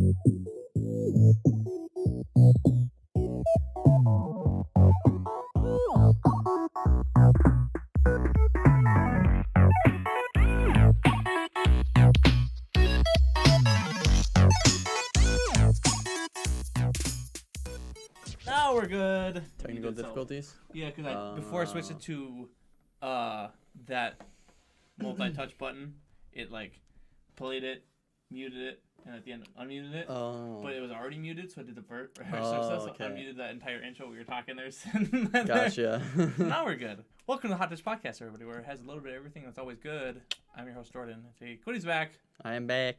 Now we're good. Technical difficulties? Yeah, because before I switched it to that multi-touch button, it like played it, muted it, and at the end unmuted it. Oh. But it was already muted, so I did the Oh, so okay. I unmuted that entire intro we were talking there. Gotcha. Now we're good. Welcome to the Hot Dish Podcast, everybody, where it has a little bit of everything that's always good. I'm your host, Jordan. Hey, Cody's back. I am back.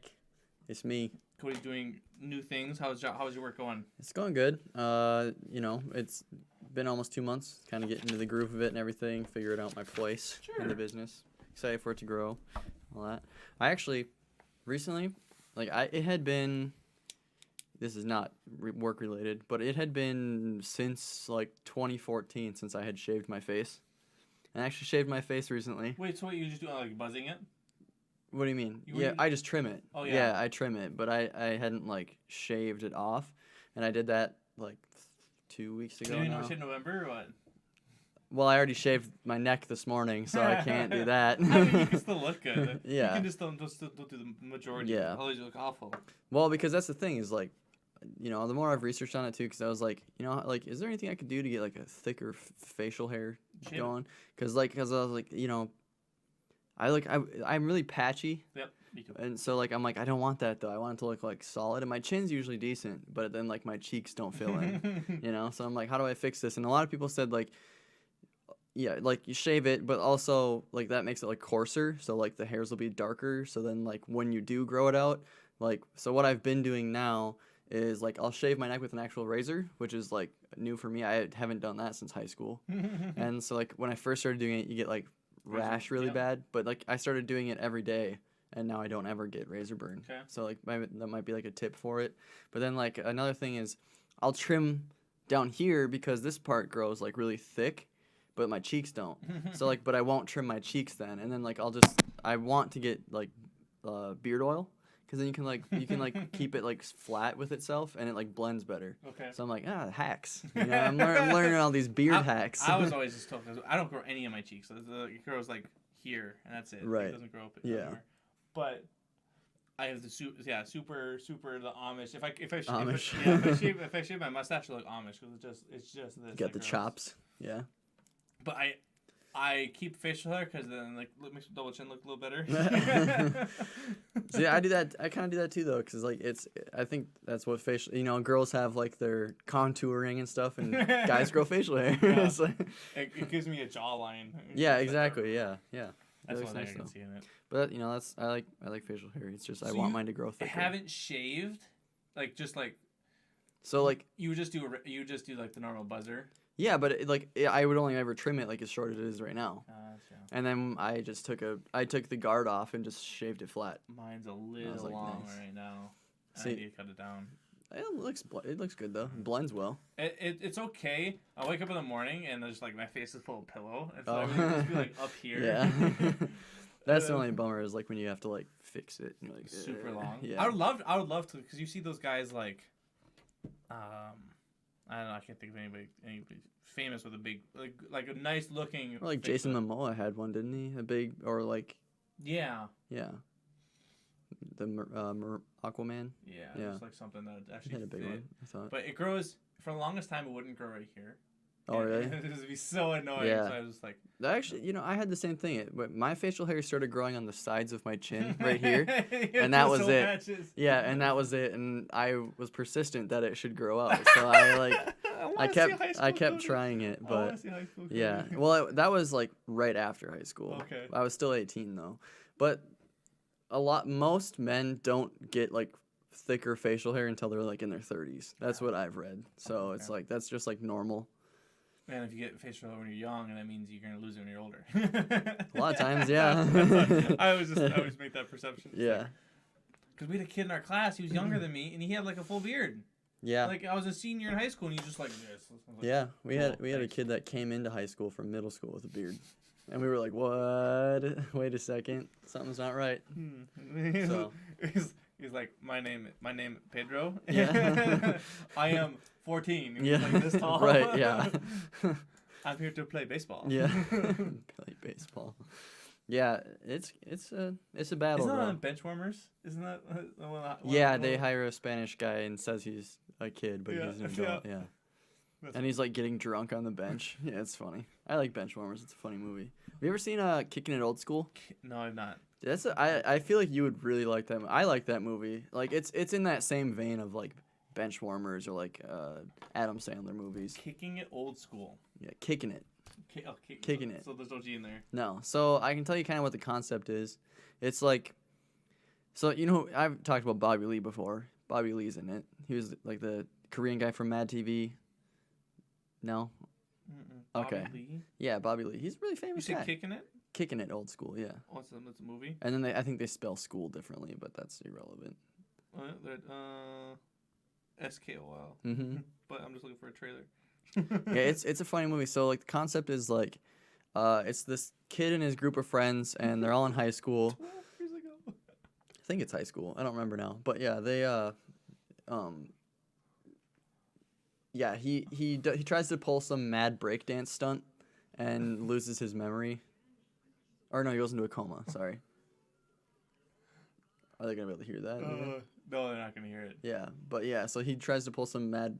It's me. Cody's doing new things. How's your work going? It's going good. It's been almost 2 months. Kind of getting into the groove of it and everything. Figuring out my place in the business. Excited for it to grow. All that. I actually, recently, it had been, this is not work related, but it had been since 2014 since I had shaved my face. I actually shaved my face recently. Wait, so what, you just doing buzzing it? What do you mean? I just trim it. Oh, yeah. Yeah, I trim it, but I hadn't shaved it off, and I did that 2 weeks ago. You didn't now. shave November or what? Well, I already shaved my neck this morning, so I can't do that. I mean, you can still look good. Yeah. You can just don't do the majority. Yeah. Otherwise you look awful. Well, because that's the thing is the more I've researched on it too, because I was is there anything I could do to get a thicker facial hair going? Because I was I'm really patchy. Yep, me too. And so I don't want that though. I want it to look solid, and my chin's usually decent, but then my cheeks don't fill in, So I'm how do I fix this? And a lot of people said you shave it, but also that makes it coarser, so the hairs will be darker. So then when you do grow it out, so what I've been doing now is I'll shave my neck with an actual razor, which is new for me. I haven't done that since high school, and so when I first started doing it, you get rash really bad, but I started doing it every day, and now I don't ever get razor burn. Okay. So that might be a tip for it. But then another thing is I'll trim down here because this part grows really thick, but my cheeks don't. So but I won't trim my cheeks then, and then I want to get beard oil, because then you can keep it flat with itself, and it blends better. Okay. So I'm hacks. I'm learning all these beard hacks. I was always just told, because I don't grow any of my cheeks. It grows here, and that's it. Right. It doesn't grow up Yeah. anywhere. But I have the super the Amish. If I Amish. if I shave my mustache, I look Amish, because it's just this. Got the chops. Yeah. But I keep facial hair because then makes my double chin look a little better. See, I do that. I kind of do that too, though, because I think that's what facial. Girls have their contouring and stuff, and guys grow facial hair. Yeah. It gives me a jawline. Yeah, exactly. Yeah. That's one thing nice, I can though. see in it. But that's I like facial hair. It's just I want mine to grow thicker. I haven't shaved, So you just do the normal buzzer. Yeah, but I would only ever trim it as short as it is right now. And then I just took the guard off and just shaved it flat. Mine's a little long right now. See, I need to cut it down. It looks good though. It blends well. It's okay. I wake up in the morning and there's my face is full of pillow, and so everything just be up here. Yeah. That's the only bummer is when you have to fix it. And you're super long. Yeah. I would love to, because you see those guys I don't know. I can't think of anybody famous with a big a nice looking. Or Jason Momoa had one, didn't he? A big Yeah. Yeah. The Aquaman. Yeah. It's something that actually he had a big fit. one, I thought. But it grows for the longest time. It wouldn't grow right here. Oh, really? It would be so annoying. Yeah. So I was just Actually, I had the same thing. My facial hair started growing on the sides of my chin right here, and that was it. Patches. Yeah, and that was it. And I was persistent that it should grow out. So I kept trying it, but yeah. Well, that was right after high school. Okay. I was still 18 though, but most men don't get thicker facial hair until they're in their 30s. That's what I've read. So it's that's just normal. Man, if you get facial hair when you're young, and that means you're gonna lose it when you're older. A lot of times, yeah. I always make that perception. Yeah. Because we had a kid in our class. He was younger than me, and he had a full beard. Yeah. I was a senior in high school, and he's just this. Yeah, we had a kid that came into high school from middle school with a beard, and we were like, "What? Wait a second, something's not right." So He's like, my name Pedro. Yeah. I am 14. He's Yeah. like this tall. Right. Yeah. I'm here to play baseball. Yeah. Play baseball. Yeah, it's a battle. Isn't that though. on Benchwarmers? Isn't that Yeah, they hire a Spanish guy and says he's a kid, but Yeah, he's an adult. Yeah. That's And he's like getting drunk on the bench. Yeah, it's funny. I like Benchwarmers. It's a funny movie. Have you ever seen Kicking It Old School? No, I'm not. I feel like you would really like that. I like that movie. Like it's in that same vein of like Benchwarmers or like Adam Sandler movies. Kicking it old school. Yeah, Kicking It. Kicking it. So there's no G in there. No. So I can tell you kind of what the concept is. It's like, so you know, I've talked about Bobby Lee before. Bobby Lee's in it. He was like the Korean guy from Mad TV. No? Bobby Okay. Lee? Yeah, Bobby Lee. He's a really You famous said guy. Kicking It? Kicking It Old School, yeah. Oh, it's a movie? And then I think they spell school differently, but that's irrelevant. SKOL. Mm-hmm. But I'm just looking for a trailer. Yeah, it's a funny movie. So like the concept is like, it's this kid and his group of friends, and they're all in high school. 12 years ago. I think it's high school. I don't remember now, but yeah, they yeah, he tries to pull some mad breakdance stunt, and loses his memory. Or no, he goes into a coma. Sorry. Are they gonna be able to hear that? No, they're not gonna hear it. Yeah, but yeah, so he tries to pull some mad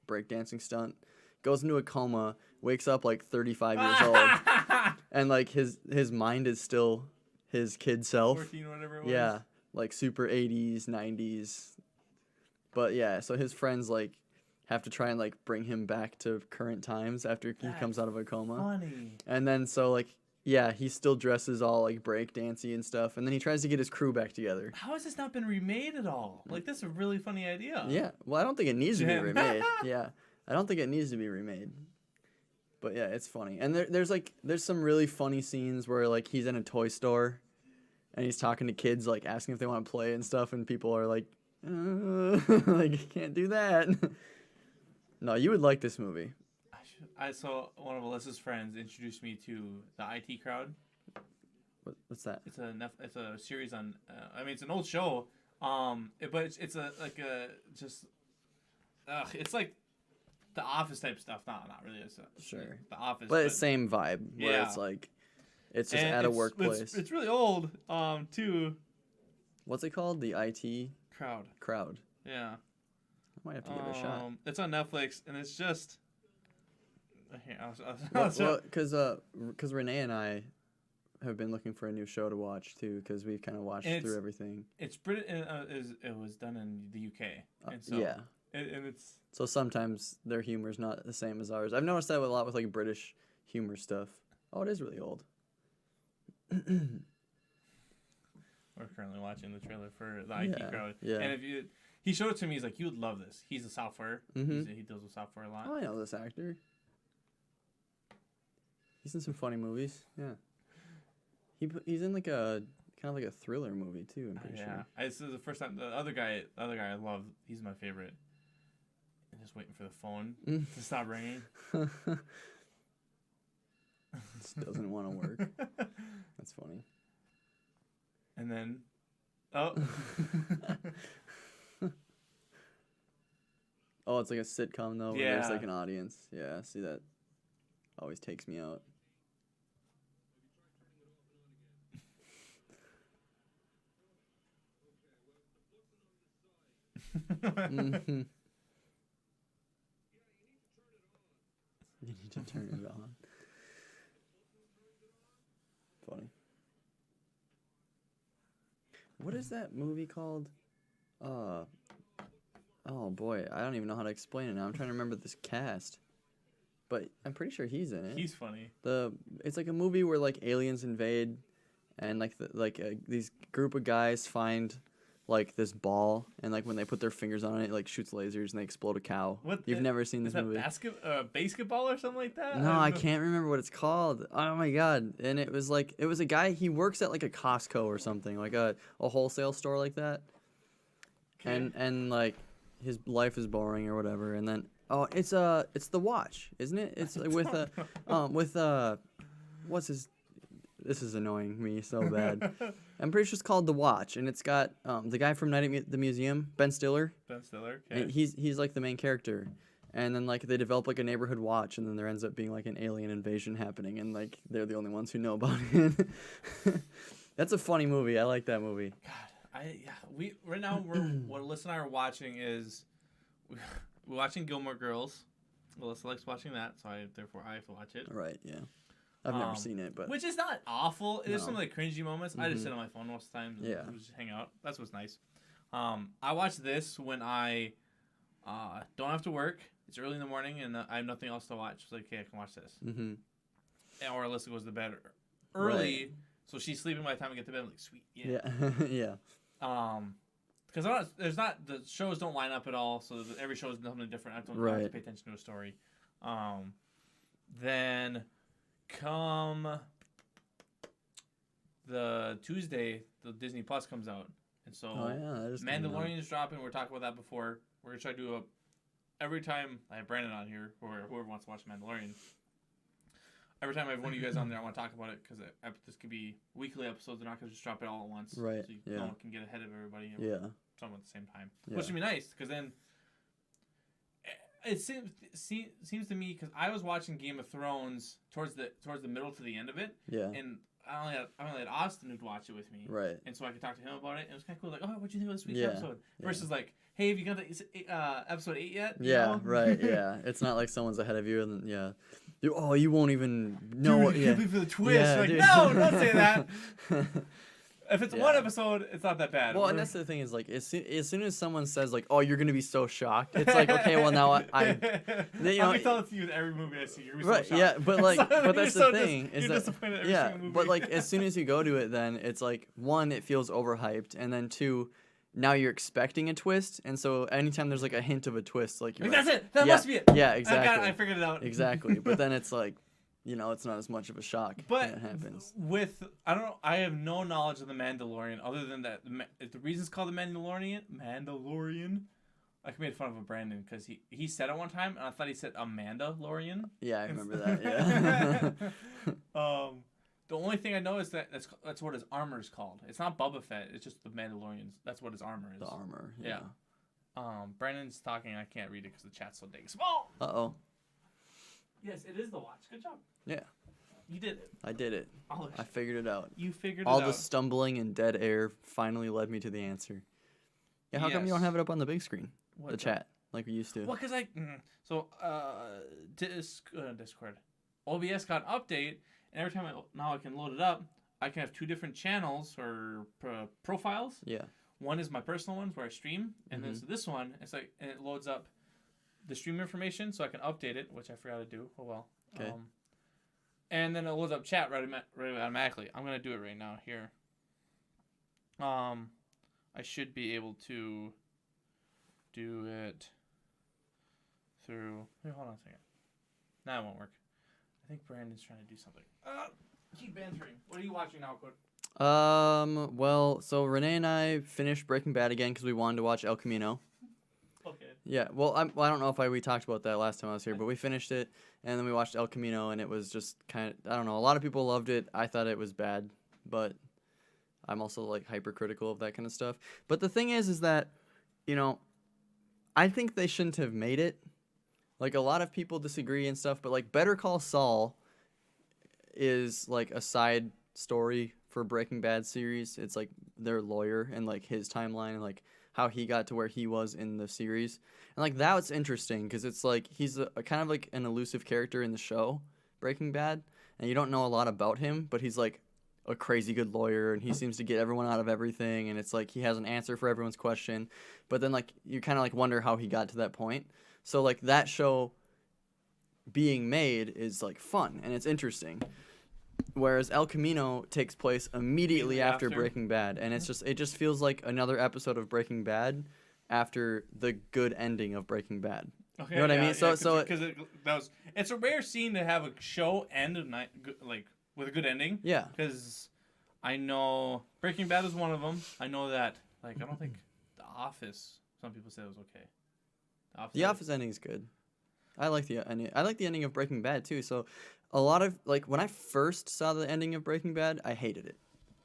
breakdancing stunt, goes into a coma, wakes up like 35 years old, and like his mind is still his kid self. 14, whatever it was. Yeah, like super 80s, 90s. But yeah, so his friends like have to try and like bring him back to current times after he comes out of a coma. Funny. And then so like yeah, he still dresses all like break dancey and stuff, and then he tries to get his crew back together. How has this not been remade at all? Like, this is a really funny idea. Yeah, well, I don't think it needs to be Jim. remade. Yeah, I don't think it needs to be remade. But yeah, it's funny, and there's some really funny scenes where like he's in a toy store, and he's talking to kids like asking if they want to play and stuff, and people are like, like you can't do that. No, you would like this movie. I saw one of Alyssa's friends introduced me to the IT Crowd. What's that? It's a series on. I mean, it's an old show. But it's it's like the Office type stuff. Not really. It's Sure. The Office. But it's same vibe. Where Yeah. it's like, it's just and at a it's- workplace. It's really old. Too. What's it called? The IT Crowd. Crowd. Yeah. I might have to give it a shot. It's on Netflix, and it's just. Here, Well, because Renee and I have been looking for a new show to watch too, because we've kind of watched through everything. It's it was done in the UK, and so Yeah. and it's So sometimes their humor's not the same as ours. I've noticed that a lot with like British humor stuff. Oh, it is really old. we're currently watching the trailer for the IT Yeah, Crowd. yeah. And he showed it to me, he's like, you would love this. He's a software. Mhm. He deals with software a lot. Oh, I know this actor. He's in some funny movies. Yeah. He's in like a kind of like a thriller movie too. I'm pretty sure. This is the first time. The other guy I love. He's my favorite. I'm just waiting for the phone to stop ringing. This doesn't want to work. That's funny. And then, oh, Oh, it's like a sitcom though. Where there's Yeah. like an audience. Yeah. See that? Always takes me out. Mm-hmm. You need to turn it on. Funny. What is that movie called? Oh boy, I don't even know how to explain it now. I'm trying to remember this cast. But I'm pretty sure he's in it. he's funny. It's like a movie where like aliens invade, and like these group of guys find like this ball, and like when they put their fingers on it, it like shoots lasers and they explode a cow. You've never seen Is this that movie? basketball or something like that? No, I can't remember what it's called. Oh my god! And it was a guy. He works at like a Costco or something, like a wholesale store like that. Okay. And like his life is boring or whatever. And then it's The Watch, isn't it? It's like with what's his this is annoying me so bad. I'm pretty sure it's called The Watch, and it's got the guy from Night at the Museum, Ben Stiller. Ben Stiller. Okay. And he's like the main character, and then like they develop like a neighborhood watch, and then there ends up being like an alien invasion happening, and like they're the only ones who know about it. That's a funny movie. I like that movie. God, we right now what Alyssa and I are watching is we're watching Gilmore Girls. Alyssa likes watching that, so I have to watch it. Right. Yeah. I've never seen it, but which is not awful. There's some like cringy moments. I just Mhm. sit on my phone most of the time. And Yeah. just hang out. That's what's nice. I watch this when I don't have to work. It's early in the morning and I have nothing else to watch. It's like, okay, I can watch this. Mm-hmm. Or Alyssa goes to bed early, Right. so she's sleeping by the time I get to bed. I'm like, sweet, yeah. Yeah. Yeah. Because the shows don't line up at all, so every show is something different. I don't have to Right. pay attention to a story. Then come the Tuesday, the Disney Plus comes out, and so Oh yeah. That is coming out. Mandalorian is dropping. We're talking about that before. We're gonna try to do every time I have Brandon on here, or whoever wants to watch Mandalorian. Every time I have one of you guys on there, I want to talk about it because this could be weekly episodes. They're not gonna just drop it all at once, Right, So yeah. no one can get ahead of everybody. And Yeah. something at the same time, Yeah. which would be nice because then it seems to me because I was watching Game of Thrones towards the middle to the end of it, Yeah. and I only had Austin who'd watch it with me, Right. and so I could talk to him about it. And it was kind of cool, like, oh, what'd you think of this week's Yeah, episode? yeah. Versus like, hey, have you got the episode 8 yet? You Yeah, know? right, yeah. It's not like someone's ahead of you and yeah. You won't even know Dude, what you yeah. can't believe the twist. Yeah, You're like, dude. no, don't say that. If it's Yeah. one episode, it's not that bad. Well, and that's the thing is like as soon as someone says like, "Oh, you're gonna be so shocked," it's like, okay, well now I you know, I'll be telling you with every movie I see. You're gonna be right, so yeah, shocked. but like, So but you're that's so the thing is you're that disappointed every yeah, single movie. but like as soon as you go to it, then it's like one, it feels overhyped, and then two, now you're expecting a twist, and so anytime there's like a hint of a twist, like you're Like, like, that's it. That yeah, must be it. yeah, I exactly, figured it out. exactly. But then it's like, you know, it's not as much of a shock But when it happens. with I don't know, I have no knowledge of the Mandalorian other than that the reason it's called the Mandalorian. I made fun of a Brandon because he said it one time and I thought he said Amanda Lorian. Yeah, I remember that. Yeah. The only thing I know is that that's what his armor is called. It's not Boba Fett. It's just the Mandalorians. That's what his armor is. The armor. Yeah. Yeah. Brandon's talking. I can't read it because the chat's so dang small. Uh-oh. Yes, it is the watch. Good job. Yeah. You did it. I did it. I figured it out. You figured All it the out. stumbling and dead air finally led me to the answer. Yeah, how come you don't Yes. have it up on the big screen? What The chat, like we used to. Well, because Discord, OBS got an update, and every time now I can load it up, I can have two different channels or profiles. Yeah. One is my personal one where I stream, and then so this one, it's like, and it loads up the stream information, so I can update it, which I forgot to do. Oh well. Okay. And then it loads up chat right automatically. I'm gonna do it right now here. I should be able to do it through. Wait, hold on a second. Nah, it won't work. I think Brandon's trying to do something. Keep answering. What are you watching now, Code? Well, so Renee and I finished Breaking Bad again because we wanted to watch El Camino. Okay. Yeah, well, I don't know if we talked about that last time I was here, but we finished it, and then we watched El Camino, and it was just kind of, I don't know, a lot of people loved it. I thought it was bad, but I'm also, like, hypercritical of that kind of stuff. But the thing is that, you know, I think they shouldn't have made it. Like, a lot of people disagree and stuff, but, like, Better Call Saul is, like, a side story for Breaking Bad series. It's, like, their lawyer and, like, his timeline and, like, how he got to where he was in the series. And, like, that's interesting because it's, like, he's a kind of, like, an elusive character in the show, Breaking Bad. And you don't know a lot about him, but he's, like, a crazy good lawyer, and he seems to get everyone out of everything. And it's, like, he has an answer for everyone's question. But then, like, you kind of, like, wonder how he got to that point. So, like, that show being made is, like, fun, and it's interesting. Whereas El Camino takes place immediately after Breaking Bad, and it just feels like another episode of Breaking Bad after the good ending of Breaking Bad. Okay, You know what I mean? It's a rare scene to have a show end of night like with a good ending. Yeah. Because I know Breaking Bad is one of them. I know that I don't think The Office. Some people say it was okay. The Office ending is good. I like the ending. I like the ending of Breaking Bad too. So, a lot of like when I first saw the ending of Breaking Bad, I hated it.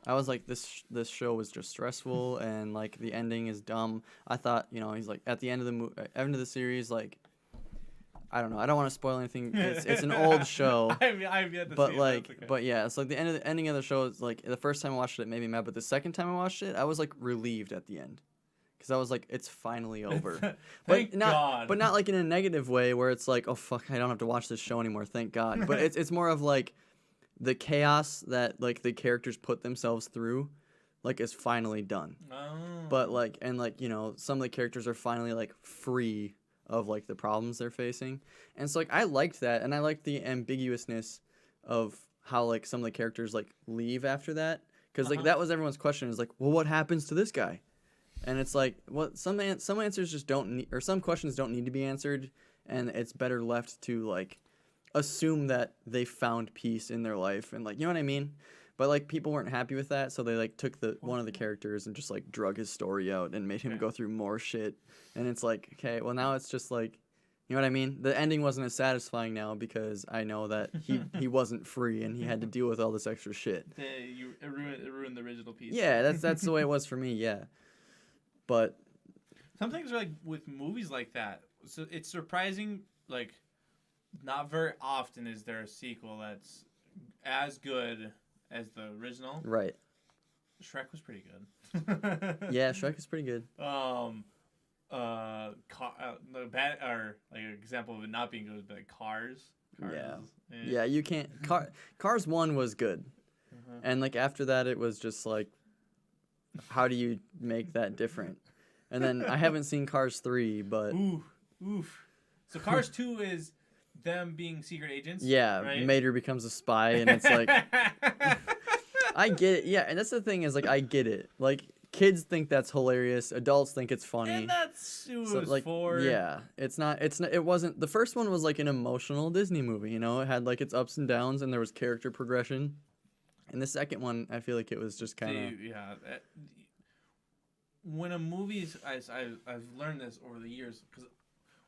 I was like, this show was just stressful and like the ending is dumb. I thought, he's like at the end of end of the series, like I don't know. I don't want to spoil anything. It's an old show. I've yet to But see it, like, that's okay. but yeah, it's like the ending of the show is like the first time I watched it made me mad, but the second time I watched it, I was like relieved at the end, because I was like, it's finally over. Thank but not, God. but not like in a negative way where it's like, oh fuck, I don't have to watch this show anymore, thank God. But it's more of like the chaos that like the characters put themselves through, like is finally done. Oh. But like, and like some of the characters are finally like free of like the problems they're facing, and so like I liked that, and I liked the ambiguousness of how like some of the characters like leave after that, because like that was everyone's question, is like, well, what happens to this guy? And it's like, well, some answers just don't need, or some questions don't need to be answered, and it's better left to like assume that they found peace in their life, and like, you know what I mean? But like people weren't happy with that, so they like took one of the characters and just like drug his story out and made him go through more shit. And it's like, okay, well now it's just like, you know what I mean? The ending wasn't as satisfying now because I know that he wasn't free and he had to deal with all this extra shit. It ruined the original piece. Yeah, that's the way it was for me. Yeah, but Some things are like with movies like that. So it's surprising. Like, not very often is there a sequel that's as good as the original. right. Shrek was pretty good. Yeah, Shrek is pretty good. The bad, or like an example of it not being good would be like Cars. Yeah, you can't. Cars 1 was good, and like after that it was just like, how do you make that different? And then I haven't seen Cars 3, but oof. So Cars 2 is them being secret agents. yeah, right? Mater becomes a spy, and it's like, I get it. Yeah, and that's the thing, is like I get it. Like kids think that's hilarious, adults think it's funny. And that's who it was like, for. yeah, it's not. It wasn't. The first one was like an emotional Disney movie. It had like its ups and downs, and there was character progression. And the second one, I feel like it was just kind of. Yeah. When a movie's, I've learned this over the years, because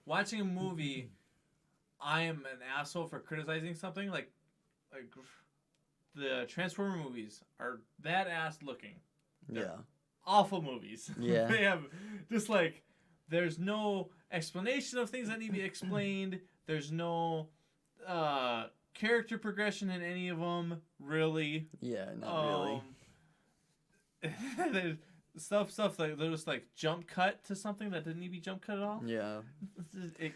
watching a movie, I am an asshole for criticizing something. Like the Transformer movies are badass looking. Yeah. Awful movies. Yeah. They have just like, there's no explanation of things that need to be explained. There's no character progression in any of them, really. Yeah, not really. There's stuff like they'll just like jump cut to something that didn't need to be jump cut at all. Yeah.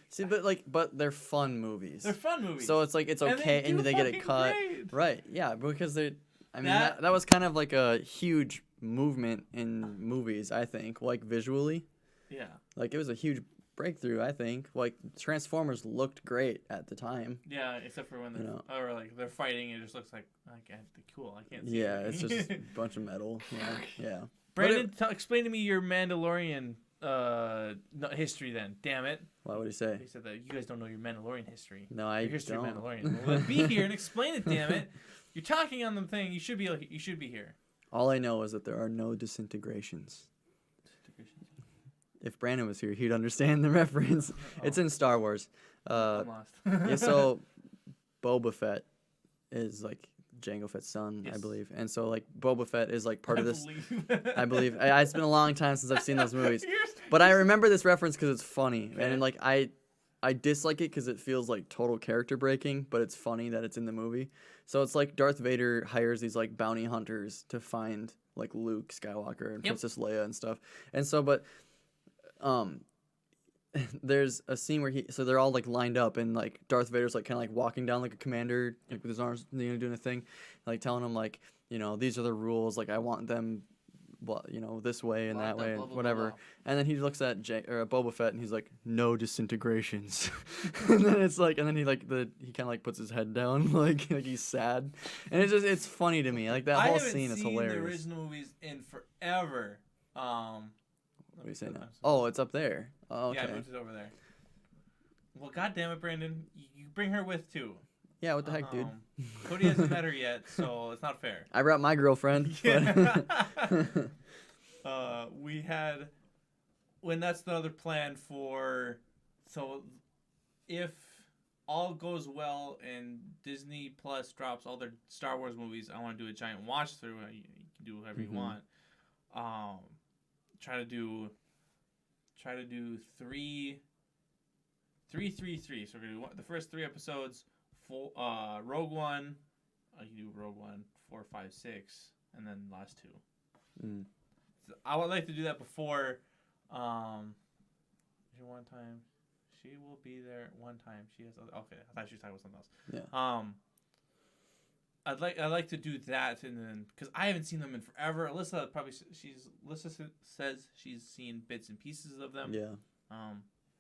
See, but they're fun movies. They're fun movies. So it's like it's okay, and they get it cut. Great. Right. Yeah, because they. I mean, that was kind of like a huge movement in movies, I think, like visually. Yeah. Like it was a huge breakthrough, I think. Like Transformers looked great at the time. Yeah, except for when they're or like they're fighting, it just looks like cool. I can't see. Yeah, anything. it's just a bunch of metal. Yeah. Brandon, explain to me your Mandalorian history then. Damn it. Why would he say? He said that you guys don't know your Mandalorian history. No, I your history don't. of Mandalorian. Well, be here and explain it, damn it. You're talking on the thing. You should be here. All I know is that there are no disintegrations. If Brandon was here, he'd understand the reference. It's in Star Wars. I'm lost. Yeah, so Boba Fett is like Jango Fett's son, Yes. I believe. And so like Boba Fett is like part of this. believe. I believe. It's been a long time since I've seen those movies. But I remember this reference because it's funny. Okay. And like I dislike it because it feels like total character breaking, but it's funny that it's in the movie. So it's like Darth Vader hires these like bounty hunters to find like Luke Skywalker and Princess Leia and stuff. And so there's a scene where they're all like lined up, and like Darth Vader's like kind of like walking down like a commander, like with his arms, doing a thing, like telling him like, these are the rules, like I want them, this way and that way and whatever. And then he looks at Boba Fett and he's like, no disintegrations. And then it's like, and then he kind of like puts his head down, like he's sad, and it's funny to me, like that whole scene is hilarious. I haven't seen the original movies in forever. What are you saying now? Oh, it's up there. Oh, okay. Yeah, I moved it over there. Well, goddamn it, Brandon, you bring her with too. Yeah, what the heck, dude? Cody hasn't met her yet, so it's not fair. I brought my girlfriend. Yeah. We had, when that's the other plan for, so if all goes well and Disney Plus drops all their Star Wars movies, I want to do a giant watch through. You can do whatever you want. Try to do three. So we're gonna do the first 3 episodes. Rogue One. You can do Rogue One, 4, 5, 6, and then the last 2. So I would like to do that before. One time, she will be there. One time, she has. Okay, I thought she was talking about something else. Yeah. I'd like to do that, and then because I haven't seen them in forever. Alyssa says she's seen bits and pieces of them. Yeah.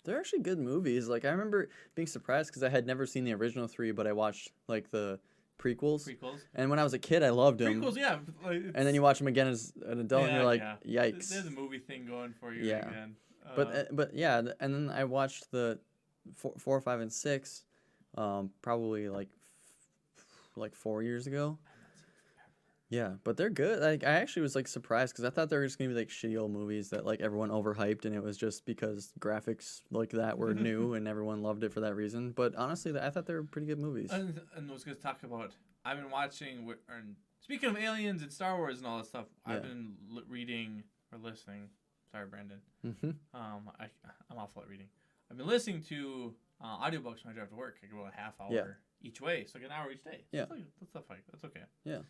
They're actually good movies. Like I remember being surprised because I had never seen the original 3, but I watched like the prequels. And when I was a kid, I loved them. Prequels, yeah. And then you watch them again as an adult, and you're like, yikes. There's a movie thing going for you again. But yeah, and then I watched the 4, 5, and 6, probably like 4 years ago. Yeah, but they're good. Like I actually was like surprised because I thought they were just gonna be like shitty old movies that like everyone overhyped, and it was just because graphics like that were new and everyone loved it for that reason. But honestly, I thought they were pretty good movies. And I was gonna talk about. I've been watching. And speaking of aliens and Star Wars and all that stuff, I've been reading or listening. Sorry, Brandon. I'm awful at reading. I've been listening to audiobooks when I drive to work. I go a half hour each way, so like an hour each day. Yeah, that's okay. Yeah.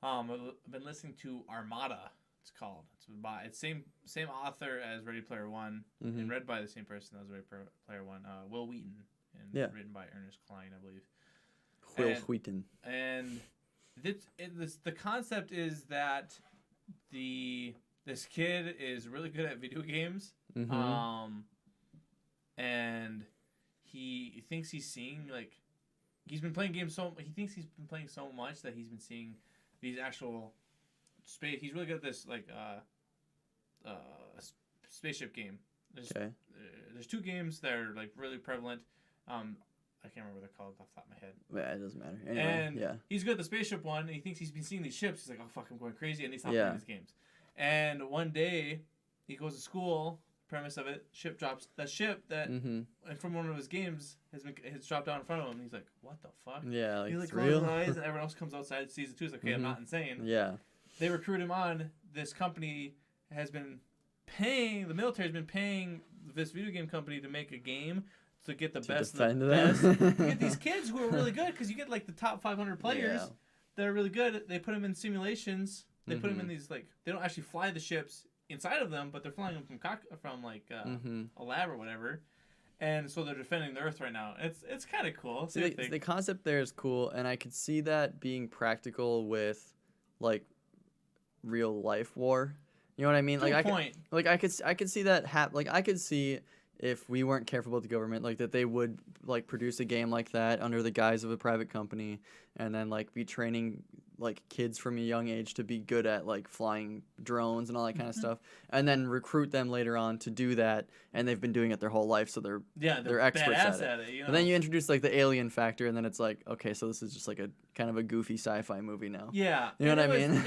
I've been listening to Armada. It's called. It's same author as Ready Player One, and read by the same person as Ready Player One, Will Wheaton, and written by Ernest Cline, I believe. Will Wheaton. And the concept is that this kid is really good at video games, and he thinks he's seeing like he's been playing games he thinks he's been playing so much that he's been seeing these actual space. He's really good at this like spaceship game. There's 2 games that are like really prevalent. I can't remember what they're called off the top of my head. Yeah, it doesn't matter. Anyway, and he's good at the spaceship one, and he thinks he's been seeing these ships. He's like, oh fuck, I'm going crazy, and he stopped playing these games. And one day, he goes to school. Premise of it, ship drops. That ship that from one of his games has dropped down in front of him. And he's like, "What the fuck?" Yeah, like, he's it's like, real. His eyes, and everyone else comes outside and sees it too. He's like, "Okay, I'm not insane." Yeah. They recruit him on. This company has been paying. The military's been paying this video game company to make a game to get the best of the best. You get these kids who are really good because you get like the top 500 players that are really good. They put them in simulations. They put them in these like they don't actually fly the ships inside of them, but they're flying them from like a lab or whatever, and so they're defending the Earth right now. It's kind of cool. The concept there is cool, and I could see that being practical with like real life war. You know what I mean? Like I could see that I could see if we weren't careful about the government, like that they would like produce a game like that under the guise of a private company, and then like be training like kids from a young age to be good at like flying drones and all that kind of stuff, and then recruit them later on to do that, and they've been doing it their whole life, so they're experts at it. You know? And then you introduce like the alien factor, and then it's like, okay, so this is just like a kind of a goofy sci-fi movie now. Yeah, you know what I mean?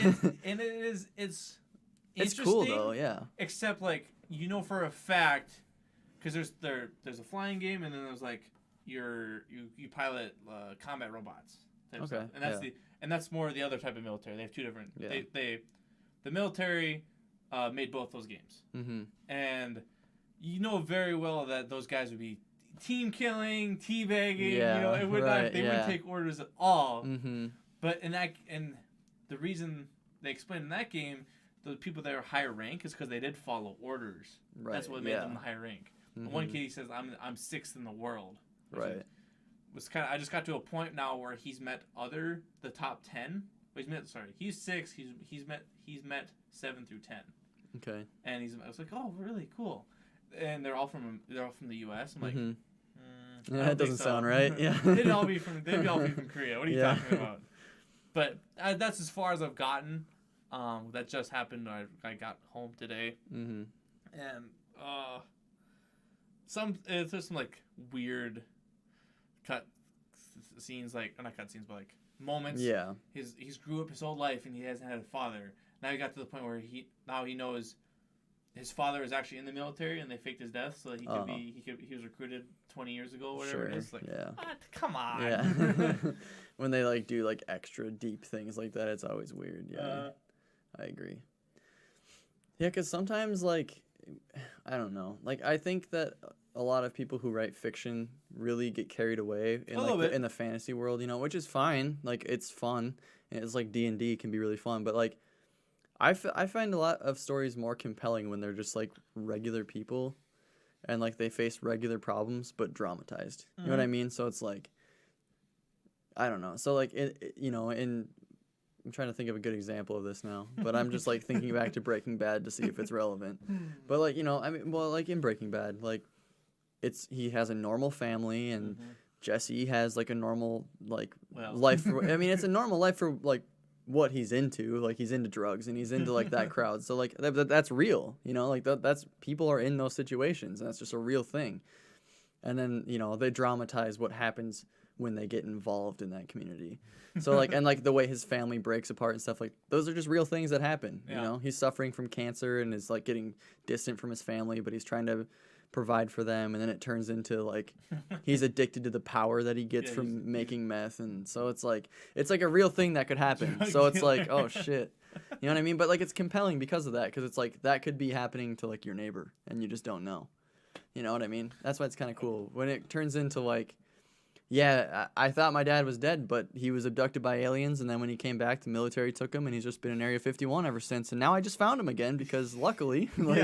It's cool though, yeah. Except like for a fact, because there's a flying game, and then there's like you pilot combat robots. Okay, and that's more the other type of military. They have 2 different. Yeah. The military made both those games, and you know very well that those guys would be team killing, teabagging. Yeah, it would not. They wouldn't take orders at all. But and the reason they explained in that game, the people that are higher rank is because they did follow orders. Right. That's what made them the higher rank. One kid, he says, "I'm 6th in the world." Right. I just got to a point now where he's met the top 10. He's 6. He's met 7 through 10. Okay. And I was like, oh, really cool. And they're all from the U.S. I'm like, that doesn't sound right. Yeah. they'd all be from Korea. What are you talking about? But that's as far as I've gotten. That just happened. I got home today, and there's some like weird cut scenes, like not cut scenes, but like moments. Yeah. He's grew up his whole life and he hasn't had a father. Now he got to the point where he knows his father is actually in the military and they faked his death so that he was recruited 20 years ago or whatever it is. Like, yeah. what? Come on. Yeah. When they like do like extra deep things like that, it's always weird. Yeah. I agree. Yeah, because sometimes like I don't know. Like I think that a lot of people who write fiction really get carried away in in the fantasy world, you know, which is fine. Like it's fun. And it's like D&D can be really fun, but like I find a lot of stories more compelling when they're just like regular people and like they face regular problems but dramatized. You know what I mean? So it's like I don't know. So like I'm trying to think of a good example of this now, but I'm just like thinking back to Breaking Bad to see if it's relevant. But like, you know, I mean, well, like in Breaking Bad, like he has a normal family and Jesse has like a normal like life. I mean, it's a normal life for like what he's into. Like he's into drugs and he's into like that crowd. So like that's real, you know, like that's people are in those situations and that's just a real thing. And then, you know, they dramatize what happens when they get involved in that community. So like and like the way his family breaks apart and stuff, like those are just real things that happen. You know, he's suffering from cancer and is like getting distant from his family, but he's trying to provide for them, and then it turns into like he's addicted to the power that he gets from making meth, and so it's like a real thing that could happen. So it's like, oh shit. You know what I mean? But like it's compelling because of that, because it's like that could be happening to like your neighbor and you just don't know. You know what I mean? That's why it's kind of cool when it turns into like, yeah, I thought my dad was dead, but he was abducted by aliens, and then when he came back, the military took him, and he's just been in Area 51 ever since. And now I just found him again because luckily, like,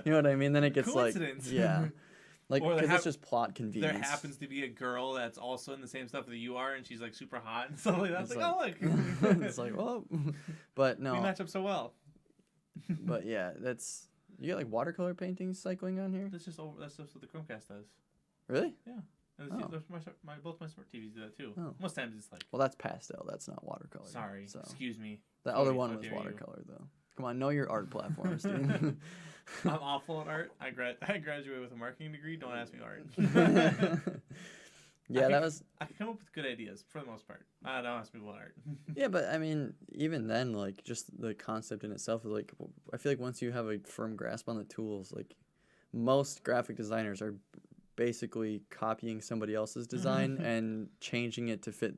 you know what I mean? Then it gets coincidence. Like, like because it's just plot convenience. There happens to be a girl that's also in the same stuff that you are, and she's like super hot and stuff like that. It's like, oh look. It's like, well, but no. We match up so well. But yeah, you got like watercolor paintings cycling on here. That's just what the Chromecast does. Really? Yeah. And both my smart TVs do that too. Oh. Most times it's like. Well, that's pastel. That's not watercolor. Sorry. So. Excuse me. The other one was watercolor, though. Come on, know your art platforms, dude. I'm awful at art. I graduated with a marketing degree. Don't ask me art. Yeah, I can come up with good ideas for the most part. Don't ask me what art. Yeah, but I mean, even then, like, just the concept in itself is like, I feel like once you have a firm grasp on the tools, like, most graphic designers are basically copying somebody else's design and changing it to fit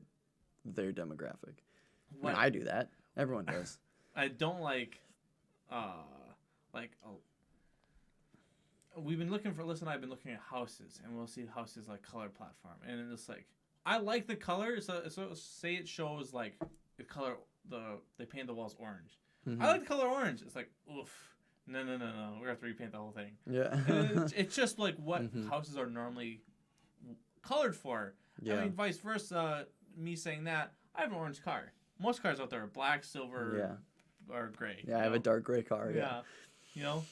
their demographic. I mean, I do that. Everyone does. I don't we've been looking for, Alyssa and I have been looking at houses, and we'll see houses like color platform, and it's like, I like the color, so say it shows like the color, they paint the walls orange. I like the color orange. It's like, oof. No. We're going to have to repaint the whole thing. Yeah. It's just like what houses are normally colored for. Yeah. I mean, vice versa, me saying that, I have an orange car. Most cars out there are black, silver, or gray. Yeah, I have a dark gray car. Yeah. You know,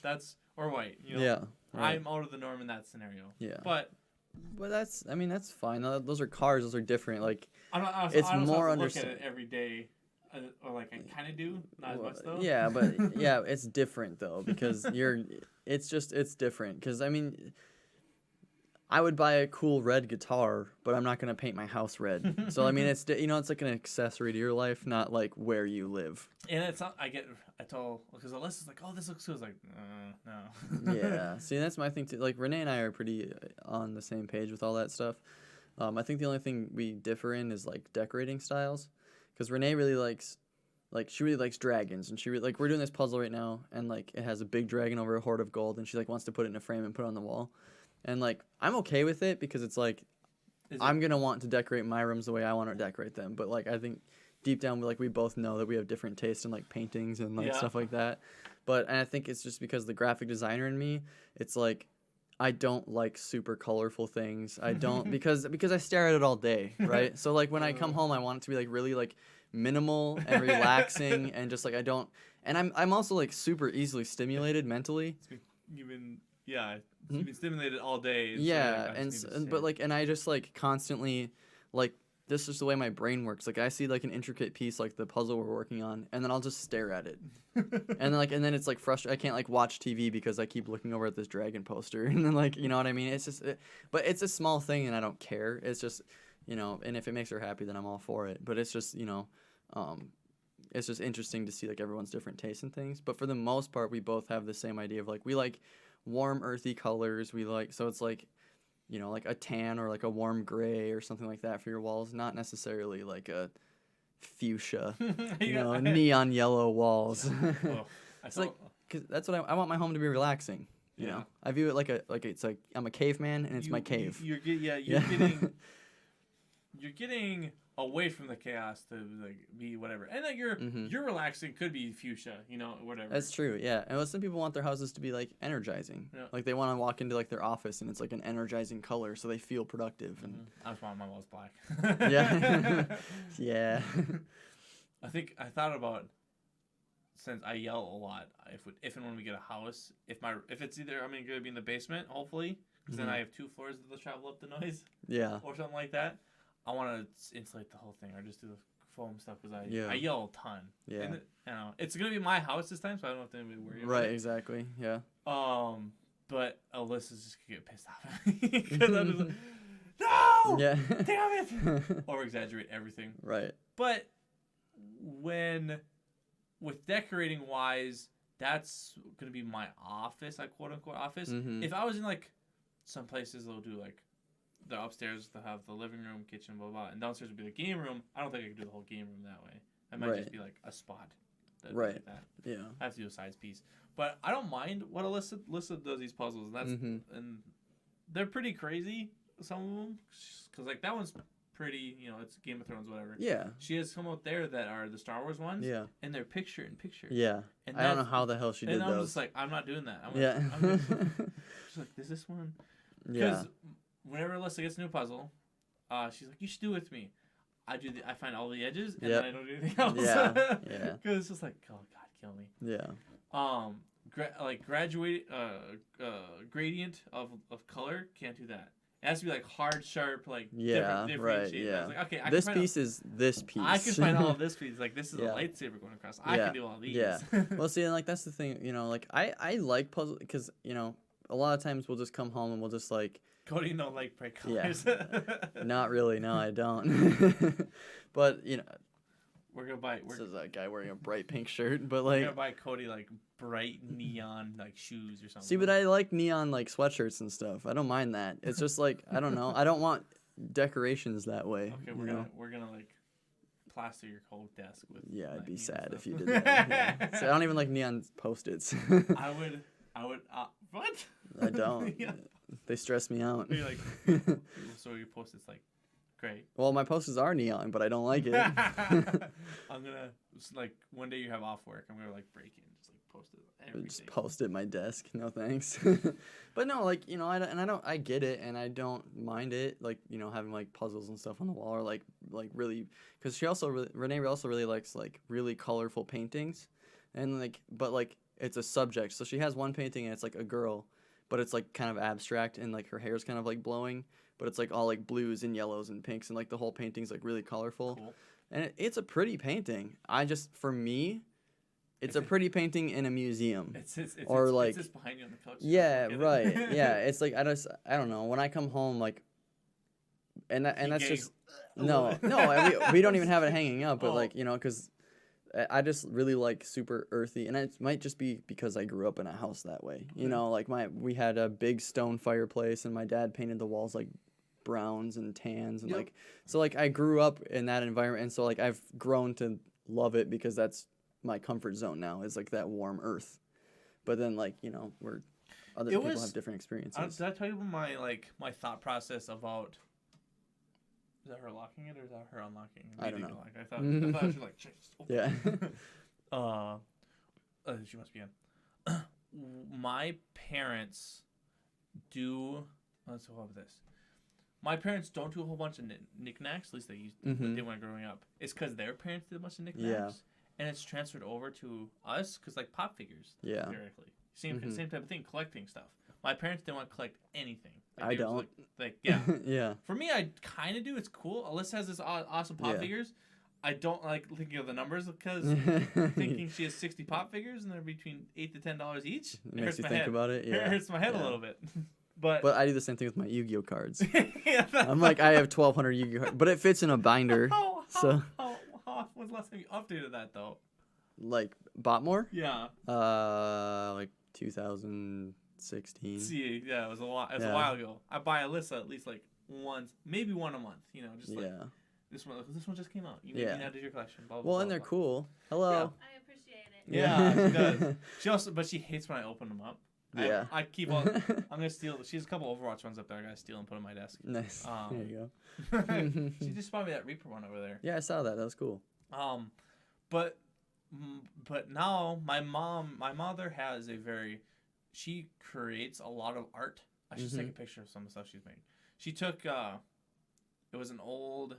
or white. You know? Yeah. Right. I'm out of the norm in that scenario. Yeah. But that's fine. Those are cars. Those are different. Like, it's more understandable. Look at it every day. Or like I kind of do, not as much though. Yeah, but it's different though because it's different because I mean, I would buy a cool red guitar, but I'm not gonna paint my house red. So I mean, it's like an accessory to your life, not like where you live. And it's not. I told because Alyssa's like, oh, this looks cool. I was like, no. Yeah, see, that's my thing too. Like Renee and I are pretty on the same page with all that stuff. I think the only thing we differ in is like decorating styles. Because Renee really likes dragons, and she we're doing this puzzle right now, and like it has a big dragon over a hoard of gold, and she like wants to put it in a frame and put it on the wall, and like I'm okay with it because it's like I'm gonna want to decorate my rooms the way I want to decorate them, but like I think deep down we both know that we have different tastes in like paintings and like stuff like that, and I think it's just because the graphic designer in me, it's like I don't like super colorful things. I don't because I stare at it all day, right? So like when I come home, I want it to be like really like minimal and relaxing, and just like I don't. And I'm also like super easily stimulated mentally. You've been stimulated all day. Yeah, and I just like constantly like. This is the way my brain works. Like I see like an intricate piece, like the puzzle we're working on, and then I'll just stare at it, and then it's like frustrating. I can't like watch TV because I keep looking over at this dragon poster, and then like you know what I mean. It's just, but it's a small thing, and I don't care. It's just, and if it makes her happy, then I'm all for it. But it's just, it's just interesting to see like everyone's different tastes in things. But for the most part, we both have the same idea of like we like warm earthy colors. We like so it's like like a tan or like a warm gray or something like that for your walls, not necessarily like a fuchsia, neon yellow walls. Oh, It's like cause that's what I want my home to be relaxing. You know, I view it like it's like I'm a caveman and it's my cave. You're getting away from the chaos to like be whatever, and like you're relaxing could be fuchsia, whatever. That's true, yeah. And some people want their houses to be like energizing, like they want to walk into like their office and it's like an energizing color, so they feel productive. And I just want my walls black. Yeah, yeah. I thought about, since I yell a lot, if and when we get a house, if it's either I'm gonna be in the basement, hopefully, because then I have 2 floors that'll travel up the noise, or something like that. I want to insulate the whole thing, or just do the foam stuff, because I yell a ton. Yeah. And it's gonna be my house this time, so I don't have to anybody worry about it. Right, exactly. Yeah. But Alyssa's just gonna get pissed off at me because I'm just like, no, yeah, damn it, or exaggerate everything. Right. But with decorating wise, that's gonna be my office, like quote unquote office. Mm-hmm. If I was in like some places, they'll do like the upstairs, they'll have the living room, kitchen, blah blah, and downstairs would be the game room. I don't think I could do the whole game room that way. That might just be like a spot. Right. Like that. Yeah. I have to do a size piece, but I don't mind what Alyssa does these puzzles, and that's and they're pretty crazy. Some of them, because like that one's pretty, it's Game of Thrones, whatever. Yeah. She has some out there that are the Star Wars ones. Yeah. And they're picture in picture. Yeah. And I don't know how the hell she did those. And I'm just like, I'm not doing that. She's like, is this one? Yeah. Because whenever Alyssa gets a new puzzle, she's like, you should do it with me. I find all the edges, and then I don't do anything else. Yeah. Yeah. Because it's just like, oh God, kill me. Yeah. Gradient of color, can't do that. It has to be like hard, sharp, like different right, shades. yeah. I was like, okay, this piece is this piece. I can find all of this piece. Like this is a lightsaber going across. I can do all these. Yeah. Well, see, and like that's the thing. Like I like puzzle because a lot of times we'll just come home and we'll just like. Cody don't like bright colors. Yeah. Not really. No, I don't. But we're gonna buy. This is a guy wearing a bright pink shirt, but we're like. gonna buy Cody like bright neon like shoes or something. See, but I like neon like sweatshirts and stuff. I don't mind that. It's just like I don't know. I don't want decorations that way. Okay, we're gonna like plaster your whole desk with. Yeah, I'd be sad stuff. if you did that. Yeah. So I don't even like neon Post-its. I would. What? I don't. Yeah. They stress me out. You're like, so your Post-its like, great. Well, my Post-its are neon, but I don't like it. I'm gonna like one day you have off work. I'm gonna like break in, just like post it everything. Just post it my desk. No thanks. But no, like I get it, and I don't mind it. Like having like puzzles and stuff on the wall, or like really, because Renee also really likes like really colorful paintings, and but it's a subject. So she has one painting and it's like a girl, but it's like kind of abstract and like her hair's kind of like blowing, but it's like all like blues and yellows and pinks and like the whole painting's like really colorful. Cool. And it's a pretty painting. For me, it's a pretty painting in a museum. It's just behind you on the couch. Yeah, right. Yeah, it's like I don't know. When I come home, like, and that's just no. We don't even have it hanging up, but like because I just really like super earthy, and it might just be because I grew up in a house that way. Like we had a big stone fireplace, and my dad painted the walls like browns and tans, and so I grew up in that environment, and so like I've grown to love it because that's my comfort zone now, is like that warm earth. But then people have different experiences. Did I tell you my thought process about? Is that her locking it or is that her unlocking? I don't know. I thought she was like, yeah. She must be in. My parents do. Let's go over this. My parents don't do a whole bunch of knickknacks. At least they used to. They went growing up. It's because their parents did a bunch of knickknacks. Yeah. And it's transferred over to us because like pop figures. Yeah. Theoretically, same type of thing. Collecting stuff. My parents didn't want to collect anything. I don't. Yeah. Yeah. For me, I kind of do. It's cool. Alyssa has this awesome pop figures. I don't like thinking of the numbers because thinking she has 60 pop figures and they're between $8 to $10 each. It makes you think about it. Yeah. It hurts my head a little bit. But I do the same thing with my Yu-Gi-Oh cards. I'm like, I have 1,200 Yu-Gi-Oh cards, but it fits in a binder. How When's the last time you updated that though? Like bought more? Yeah. Like 2016. See, yeah, it was a while. It was a Yeah. while ago. I buy Alyssa at least like once, maybe one a month. You know, just like Yeah. this one just came out. You Yeah. added to your collection. Blah, blah, Well, blah, and they're blah. cool. Hello. I appreciate it. Yeah, she does. She also, but she hates when I open them up. Yeah. I keep on. I'm gonna steal. She has a couple Overwatch ones up there. I gotta steal and put on my desk. Nice. There you go. She just bought me that Reaper one over there. Yeah, I saw that. That was cool. But now my mother has a very, she creates a lot of art. I should take a picture of some of the stuff she's made. She took it was an old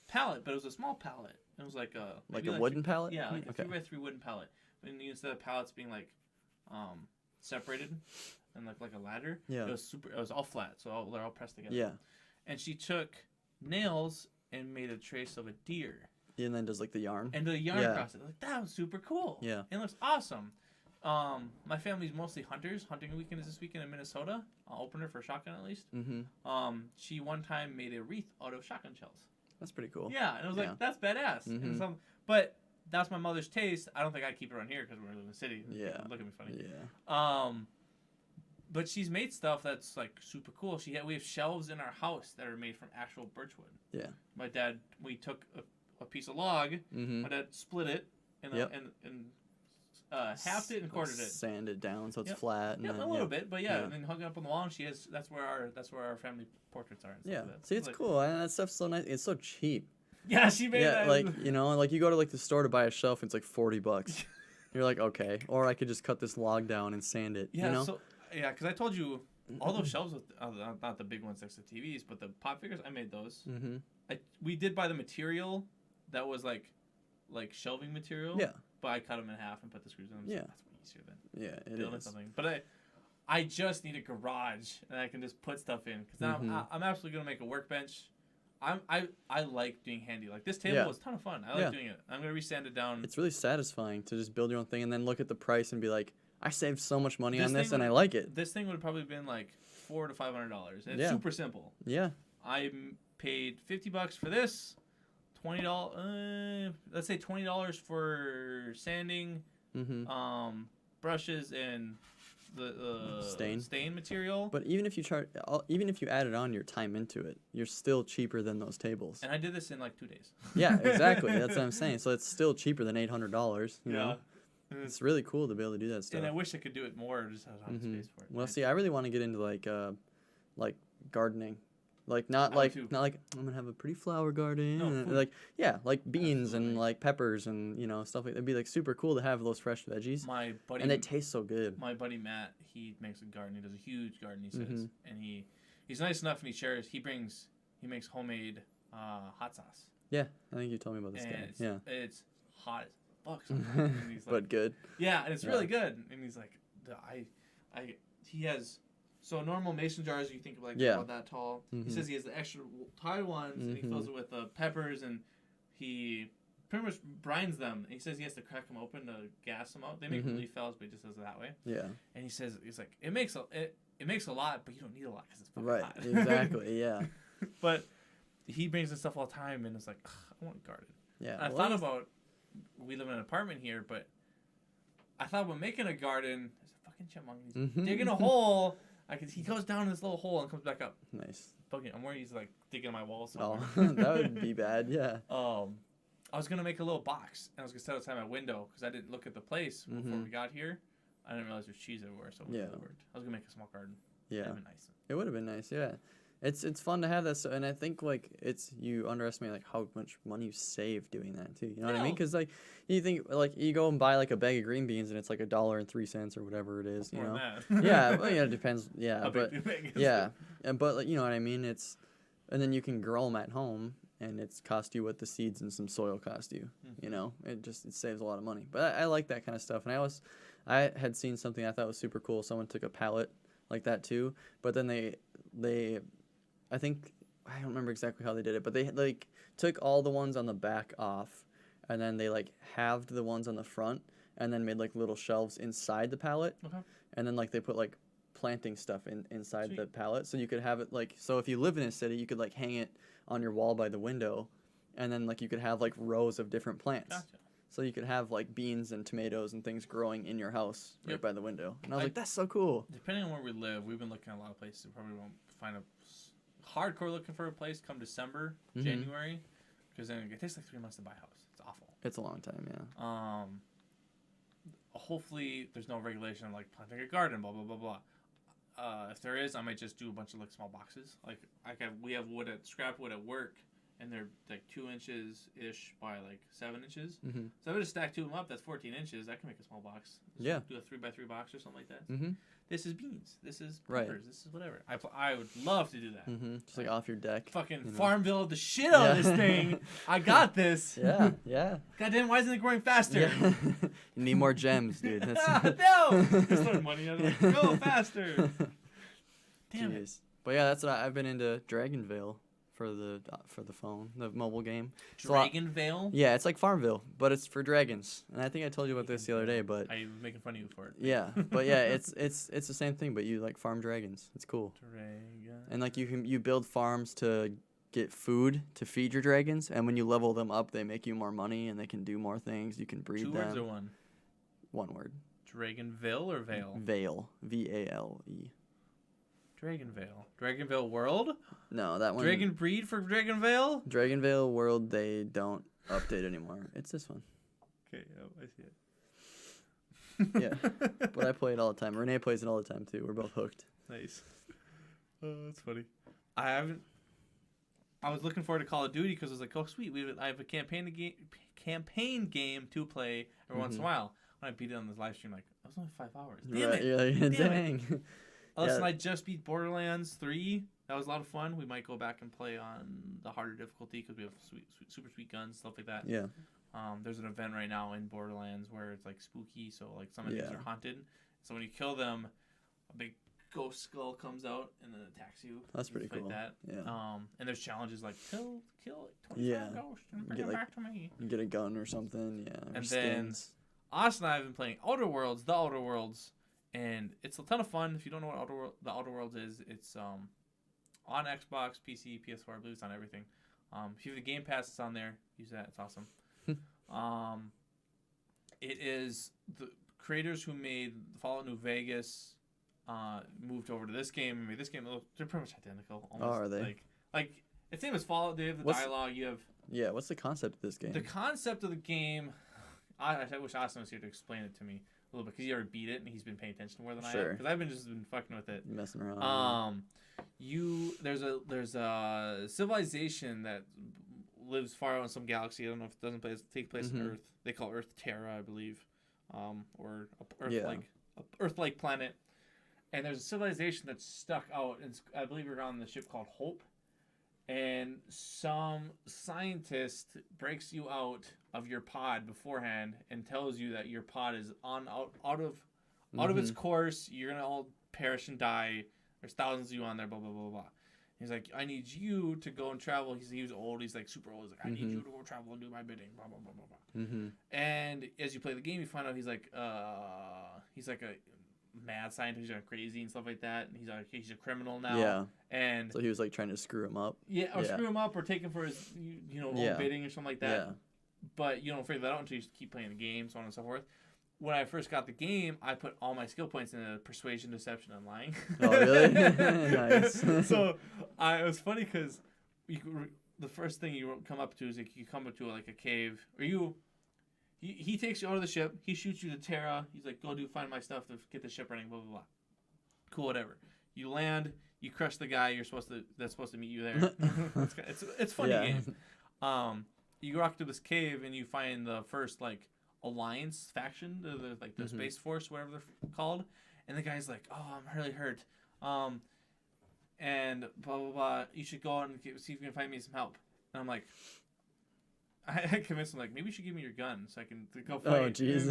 palette, but it was a small palette. It was like a Like maybe a wooden palette? Yeah, like a Okay. 3x3 wooden palette. And instead of pallets being like separated and like a ladder, Yeah. it was all flat, so they're all pressed together. Yeah. And she took nails and made a trace of a deer And then does like the yarn. and did a yarn Yeah. across it. Like that was super cool. Yeah. It looks awesome. My family's mostly hunters. Hunting weekend is this weekend in Minnesota. I'll open her for shotgun at least. She one time made a wreath out of shotgun shells. That's pretty cool. Yeah, and it was Yeah. like that's badass. Mhm. And but that's my mother's taste. I don't think I'd keep it around here because we're in the city. Yeah. Look at me funny. Yeah. But she's made stuff that's like super cool. We have shelves in our house that are made from actual birchwood. Yeah. My dad, we took a piece of log. Mm-hmm. My dad split it and Yep. halved it and quartered it. Sand it down so it's Yep. flat. And Yeah, then, a little bit, but yeah, Yeah. and then hung it up on the wall. And she has that's where our family portraits are. And stuff Yeah. like that. See, it's like, cool. And that stuff's so nice. It's so cheap. Yeah, she made Yeah, that. like like you go to like the store to buy a shelf, and it's like $40. You're like, okay, or I could just cut this log down and sand it. yeah, You know? so because I told you all those shelves with not the big ones next to TVs, but the pop figures, I made those. Mm-hmm. We did buy the material that was like shelving material. Yeah. But I cut them in half and put the screws in them. So Yeah. that's way easier than Yeah, it building is. something. But I just need a garage and I can just put stuff in because now I'm absolutely gonna make a workbench. I like doing handy. Like this table Yeah. was a ton of fun. I like Yeah. doing it. I'm gonna resand it down. It's really satisfying to just build your own thing and then look at the price and be like, I saved so much money This on this thing and I would- like it. This thing would have probably been like $400 to $500. And it's Yeah. super simple. Yeah. I paid $50 for this, $20. Let's say $20 for sanding, Mm-hmm. brushes and the stain material. But even if you added on your time into it, you're still cheaper than those tables. And I did this in like 2 days. Yeah, exactly. That's what I'm saying. So it's still cheaper than $800. You know, And it's really cool to be able to do that stuff. And I wish I could do it more. Just have space for it. Well, see, I really want to get into like gardening, like not I like do too. not like I'm gonna have a pretty flower garden, No, and, food. like like beans and Absolutely. like peppers and stuff like that'd be like super cool to have those fresh veggies, My buddy, and they taste so good. my buddy Matt, he makes a garden. He does a huge garden. He says, Mhm. and he's nice enough and he shares. He makes homemade hot sauce. Yeah, I think you told me about this And guy. it's, Yeah, it's hot as fuck. Sometimes. And he's like, but good. yeah, and it's Yeah. really good. And he's like, he has. So normal mason jars, you think of like Yeah. about that tall. Mhm. He says he has the extra tall ones, and he fills it with peppers, and he pretty much brines them. And he says he has to crack them open to gas them out. They make relief valves, but he just does it that way. Yeah, And he says he's like it makes a lot, but you don't need a lot because it's fucking right. hot. Exactly. Yeah, But he brings this stuff all the time, and it's like I want a garden. yeah. And I Well, thought about we live in an apartment here, but I thought about making a garden. There's a fucking chipmunk. He's Mhm. digging a hole. He goes down this little hole and comes back up. nice. I'm worried he's like digging my wall Oh, somewhere. that would be bad. Yeah. I was gonna make a little box and I was gonna set it outside my window because I didn't look at the place before we got here. I didn't realize there's cheese everywhere, so it wouldn't really worked. I was gonna make a small garden. Yeah. That'd be nice. It would have been nice, yeah. It's fun to have that, and I think like you underestimate like how much money you save doing that too. You know what I mean? No. Because like you think like you go and buy like a bag of green beans and it's like $1.03 or whatever it is. You More know? than that. Yeah, well, it depends. Yeah, How but big is yeah, it? but like, you know what I mean? And then you can grow them at home, and it's cost you what the seeds and some soil cost you. You know, it saves a lot of money. But I like that kind of stuff, and I had seen something I thought was super cool. Someone took a pallet like that too, but then they I think I don't remember exactly how they did it, but they like took all the ones on the back off, and then they like halved the ones on the front, and then made like little shelves inside the pallet, Okay. and then like they put like planting stuff inside Sweet. the pallet, so you could have it like, so if you live in a city, you could like hang it on your wall by the window, and then like you could have like rows of different plants. Gotcha. So you could have like beans and tomatoes and things growing in your house right Yep. by the window. And I was like, that's so cool. Depending on where we live, we've been looking at a lot of places. We probably won't find a hardcore looking for a place come December, Mhm. January, because then it takes like 3 months to buy a house. It's awful. It's a long time, yeah. Hopefully there's no regulation of like planting a garden, blah blah blah blah. If there is, I might just do a bunch of like small boxes. Like we have scrap wood at work, and they're like 2 inches ish by like 7 inches. Mm-hmm. So if I just stack 2 of them up, that's 14 inches. I can make a small box. Just Yeah. do a 3x3 box or something like that. Mm-hmm. This is beans. This is Right. peppers. This is whatever. I would love to do that. Mm-hmm. Just like off your deck. Fucking you know. Farmville the shit out of this thing. I got this. Yeah, yeah. Goddamn, why isn't it growing faster? Yeah. You need more gems, dude. No! Just throwing money at it. Like, go faster. Damn it. Jeez. But yeah, that's what I've been into Dragonvale for the phone, the mobile game. It's a lot- Dragonvale? Yeah, it's like Farmville, but it's for dragons. And I think I told you about this the other day, but I was making fun of you for it. yeah, but yeah, it's the same thing, but you like farm dragons. It's cool. Dragon. And like you build farms to get food to feed your dragons, and when you level them up, they make you more money and they can do more things. You can breed 2 them. words or one? One word. Dragonville or Vale? Vale. Vale. Dragonvale. Dragonvale World? No, that one. Dragon breed for Dragonvale? Dragonvale World. They don't update anymore. It's this one. Okay, I see it. Yeah. But I play it all the time. Renee plays it all the time too. We're both hooked. Nice. Oh, that's funny. I was looking forward to Call of Duty because I was like, oh sweet, I have a campaign game to play every once in a while. When I beat it on this live stream, like that was only 5 hours. Damn Right, it! you're like, Damn dang. Listen, I just beat Borderlands 3. That was a lot of fun. We might go back and play on the harder difficulty because we have super sweet guns, stuff like that. Yeah. There's an event right now in Borderlands where it's like spooky, so like some enemies Yeah. are haunted. So when you kill them, a big ghost skull comes out and then attacks you. That's You pretty fight cool. That. Yeah. And there's challenges like kill 25 Yeah. ghosts and bring Get, them like, back to me. You get a gun or something. Yeah. Or And then- skins. Austin and I have been playing The Outer Worlds, and it's a ton of fun. If you don't know what The Outer Worlds is, it's on Xbox, PC, PS4. I believe it's on everything. If you have the Game Pass, it's on there. Use that. It's awesome. It is the creators who made Fallout New Vegas moved over to this game and made this game. They're pretty much identical. Almost, are they? Like it's same as Fallout. They have the What's- dialogue. You have Yeah. What's the concept of this game? the concept of the game. I wish Austin was here to explain it to me a little bit because he already beat it and he's been paying attention more than I have. Sure. Because I've been fucking with it. Messing around. There's a civilization that lives far out in some galaxy. I don't know if it doesn't take place on Mhm. Earth. They call Earth Terra, I believe, or Yeah. a Earth-like planet. And there's a civilization that's stuck out, and I believe you're on the ship called Hope. And some scientist breaks you out of your pod beforehand and tells you that your pod is out of its course. You're gonna all perish and die. There's thousands of you on there. Blah blah blah blah. He's like, I need you to go and travel. He was old. He's like super old. He's like, I need you to go travel and do my bidding. Blah blah blah blah blah. Mm-hmm. And as you play the game, you find out he's like a mad scientist, he's crazy and stuff like that. And he's a criminal now. Yeah. And So he was like trying to screw him up. yeah, or Yeah. screw him up or take him for his own Yeah. bidding or something like that. Yeah. But you don't figure that out until you keep playing the game, so on and so forth. When I first got the game, I put all my skill points into persuasion, deception, and lying. Oh, really? Nice. So it was funny because the first thing you come up to is like you come up to like a cave, or he takes you out of the ship. He shoots you to Terra. He's like, go find my stuff to get the ship running. Blah blah blah. Cool, whatever. You land. You crush the guy that's supposed to meet you there. it's funny Yeah. game. You walk to this cave and you find the first like alliance faction, the Space Force, whatever they're called, and the guy's like, "Oh, I'm really hurt," and blah blah blah. You should go out and see if you can find me some help. And I'm like, I convinced him like, maybe you should give me your gun so I can go fight. Oh, And jeez.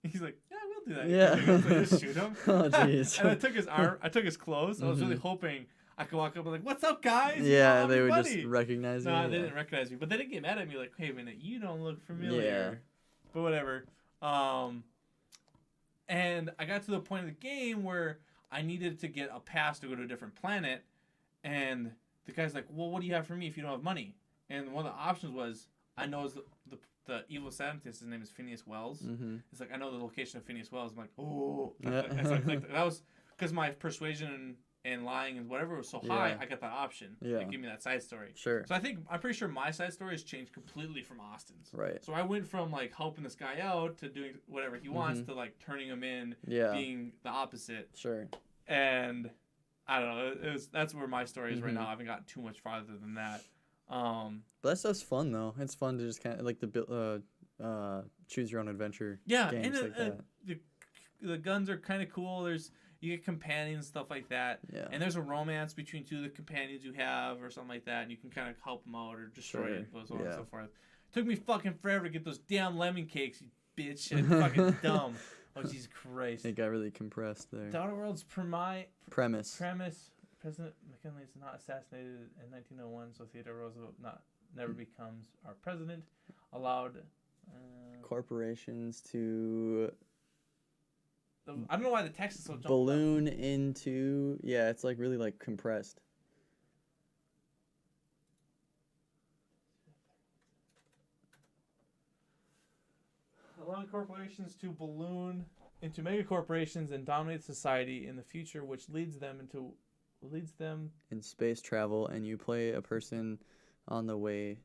He's like, yeah, I will do that. Yeah. So I just shoot him. Oh, jeez. And I took his arm. I took his clothes. I was really Mhm. hoping I could walk up and like, "What's up, guys?" Yeah, I'm they your would buddy." just recognize you. No, yeah. they didn't recognize me, but they didn't get mad at me like, "Hey, minute, you don't look familiar." Yeah. But whatever. And I got to the point of the game where I needed to get a pass to go to a different planet, and the guy's like, "Well, what do you have for me if you don't have money?" and one of the options was I know the evil scientist. His name is Phineas Wells. Mm-hmm. It's like I know the location of Phineas Wells. I'm like, oh, Yeah. that was because my persuasion and lying and whatever was so high. Yeah. I got that option. Yeah. Like, give me that side story. Sure. So I'm pretty sure my side story has changed completely from Austin's. Right. So I went from like helping this guy out to doing whatever he wants Mhm. to like turning him in, Yeah. being the opposite. Sure. And I don't know. That's where my story is right Mhm. now. I haven't gotten too much farther than that. But that stuff's fun though. It's fun to just kind of like choose your own adventure. Yeah, Games and like that. the guns are kind of cool. You get companions, stuff like that. Yeah. And there's a romance between two of the companions you have or something like that, and you can kind of help them out or destroy it, so on and so forth. Took me fucking forever to get those damn lemon cakes, you bitch. It's fucking dumb. Oh, Jesus Christ. It got really compressed there. The Outer Worlds Premise. President McKinley is not assassinated in 1901, so Theodore Roosevelt never becomes our president. Allowed Corporations to I don't know why the text is so jumbled up. balloon into. Yeah, it's like really like compressed. Allowing corporations to balloon into mega corporations and dominate society in the future, which leads them In space travel, and you play a person on the way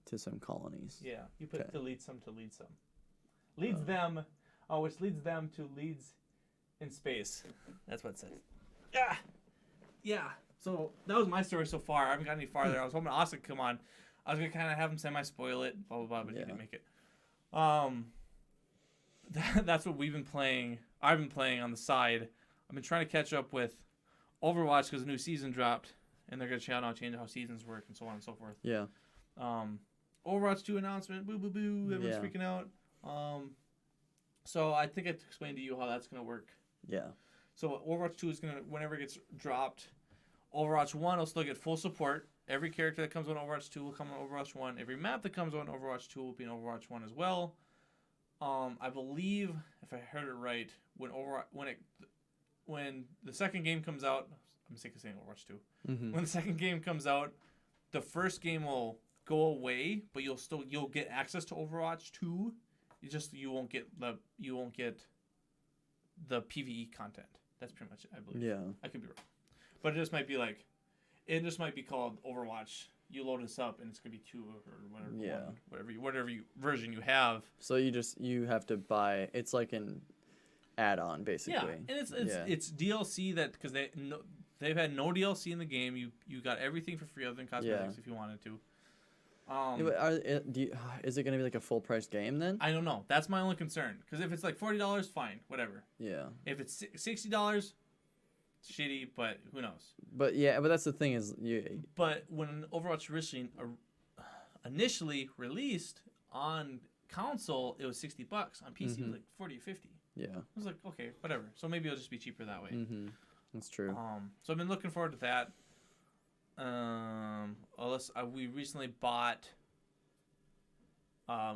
to some colonies. Yeah, you put Okay. to lead some. Leads them, which leads them to leads in space. That's what it says. Yeah. Yeah. So that was my story so far. I haven't got any farther. I was hoping Austin could come on. I was gonna kind of have him semi-spoil it, blah blah blah, but he Yeah. didn't make it. That's what we've been playing. I've been playing on the side. I've been trying to catch up with Overwatch because the new season dropped, and they're gonna change how seasons work and so on and so forth. Yeah. Overwatch 2 announcement, boo boo boo, everyone's Yeah. freaking out. So I think I explained to you how that's gonna work. Yeah. So Overwatch 2 is gonna, whenever it gets dropped, Overwatch 1 will still get full support. Every character that comes on Overwatch 2 will come on Overwatch 1. Every map that comes on Overwatch 2 will be in Overwatch 1 as well. I believe, if I heard it right, when the second game comes out, I'm sick of saying Overwatch 2. Mm-hmm. When the second game comes out, the first game will go away, but you'll get access to Overwatch 2. You won't get the PvE content. That's pretty much it, I believe. Yeah. I could be wrong. But it just might be called Overwatch. You load this up and it's gonna be 2 or whatever. Yeah. Whatever version you have. So you have to buy. It's like an add-on basically. Yeah, and it's DLC that because they've had no DLC in the game. You got everything for free other than cosmetics if you wanted to. Is it gonna be like a full price game then? I don't know. That's my only concern. Because if it's like $40, fine, whatever. Yeah. If it's $60, shitty, but who knows? But that's the thing is But when Overwatch initially released on console, it was $60. On PC, it was like 40 or 50. Yeah. I was like, okay, whatever. So maybe it'll just be cheaper that way. Mm-hmm. That's true. So I've been looking forward to that. We recently bought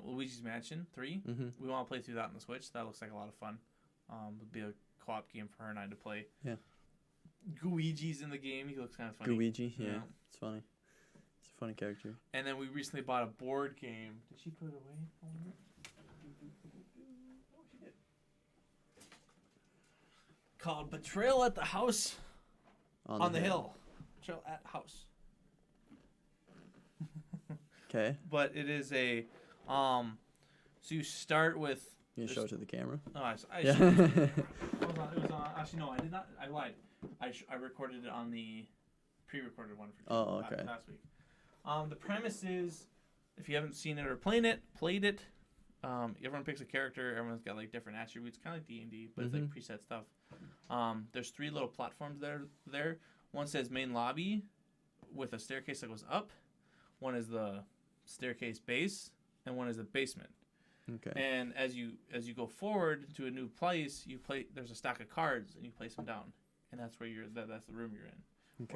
Luigi's Mansion 3. Mm-hmm. We want to play through that on the Switch. That looks like a lot of fun. It'll be a co-op game for her and I to play. Yeah. Luigi's in the game. He looks kind of funny. Luigi, yeah. It's funny. It's a funny character. And then we recently bought a board game. Did she put it away? I wonder. Oh, she did. Called Betrayal at the House on the Hill. Betrayal at House. Okay. But it is a so you start with. You show it to the camera. Oh, Yeah. it was on. Actually, no, I did not. I lied. I recorded it on the pre-recorded one for last week. The premise is, if you haven't seen it or played it, everyone picks a character. Everyone's got like different attributes, kind of like D&D, but it's like preset stuff. There's 3 little platforms there. One says main lobby with a staircase that goes up. One is the staircase base, and one is the basement. Okay. And as you go forward to a new place, there's a stack of cards and you place them down, and that's where that's the room you're in,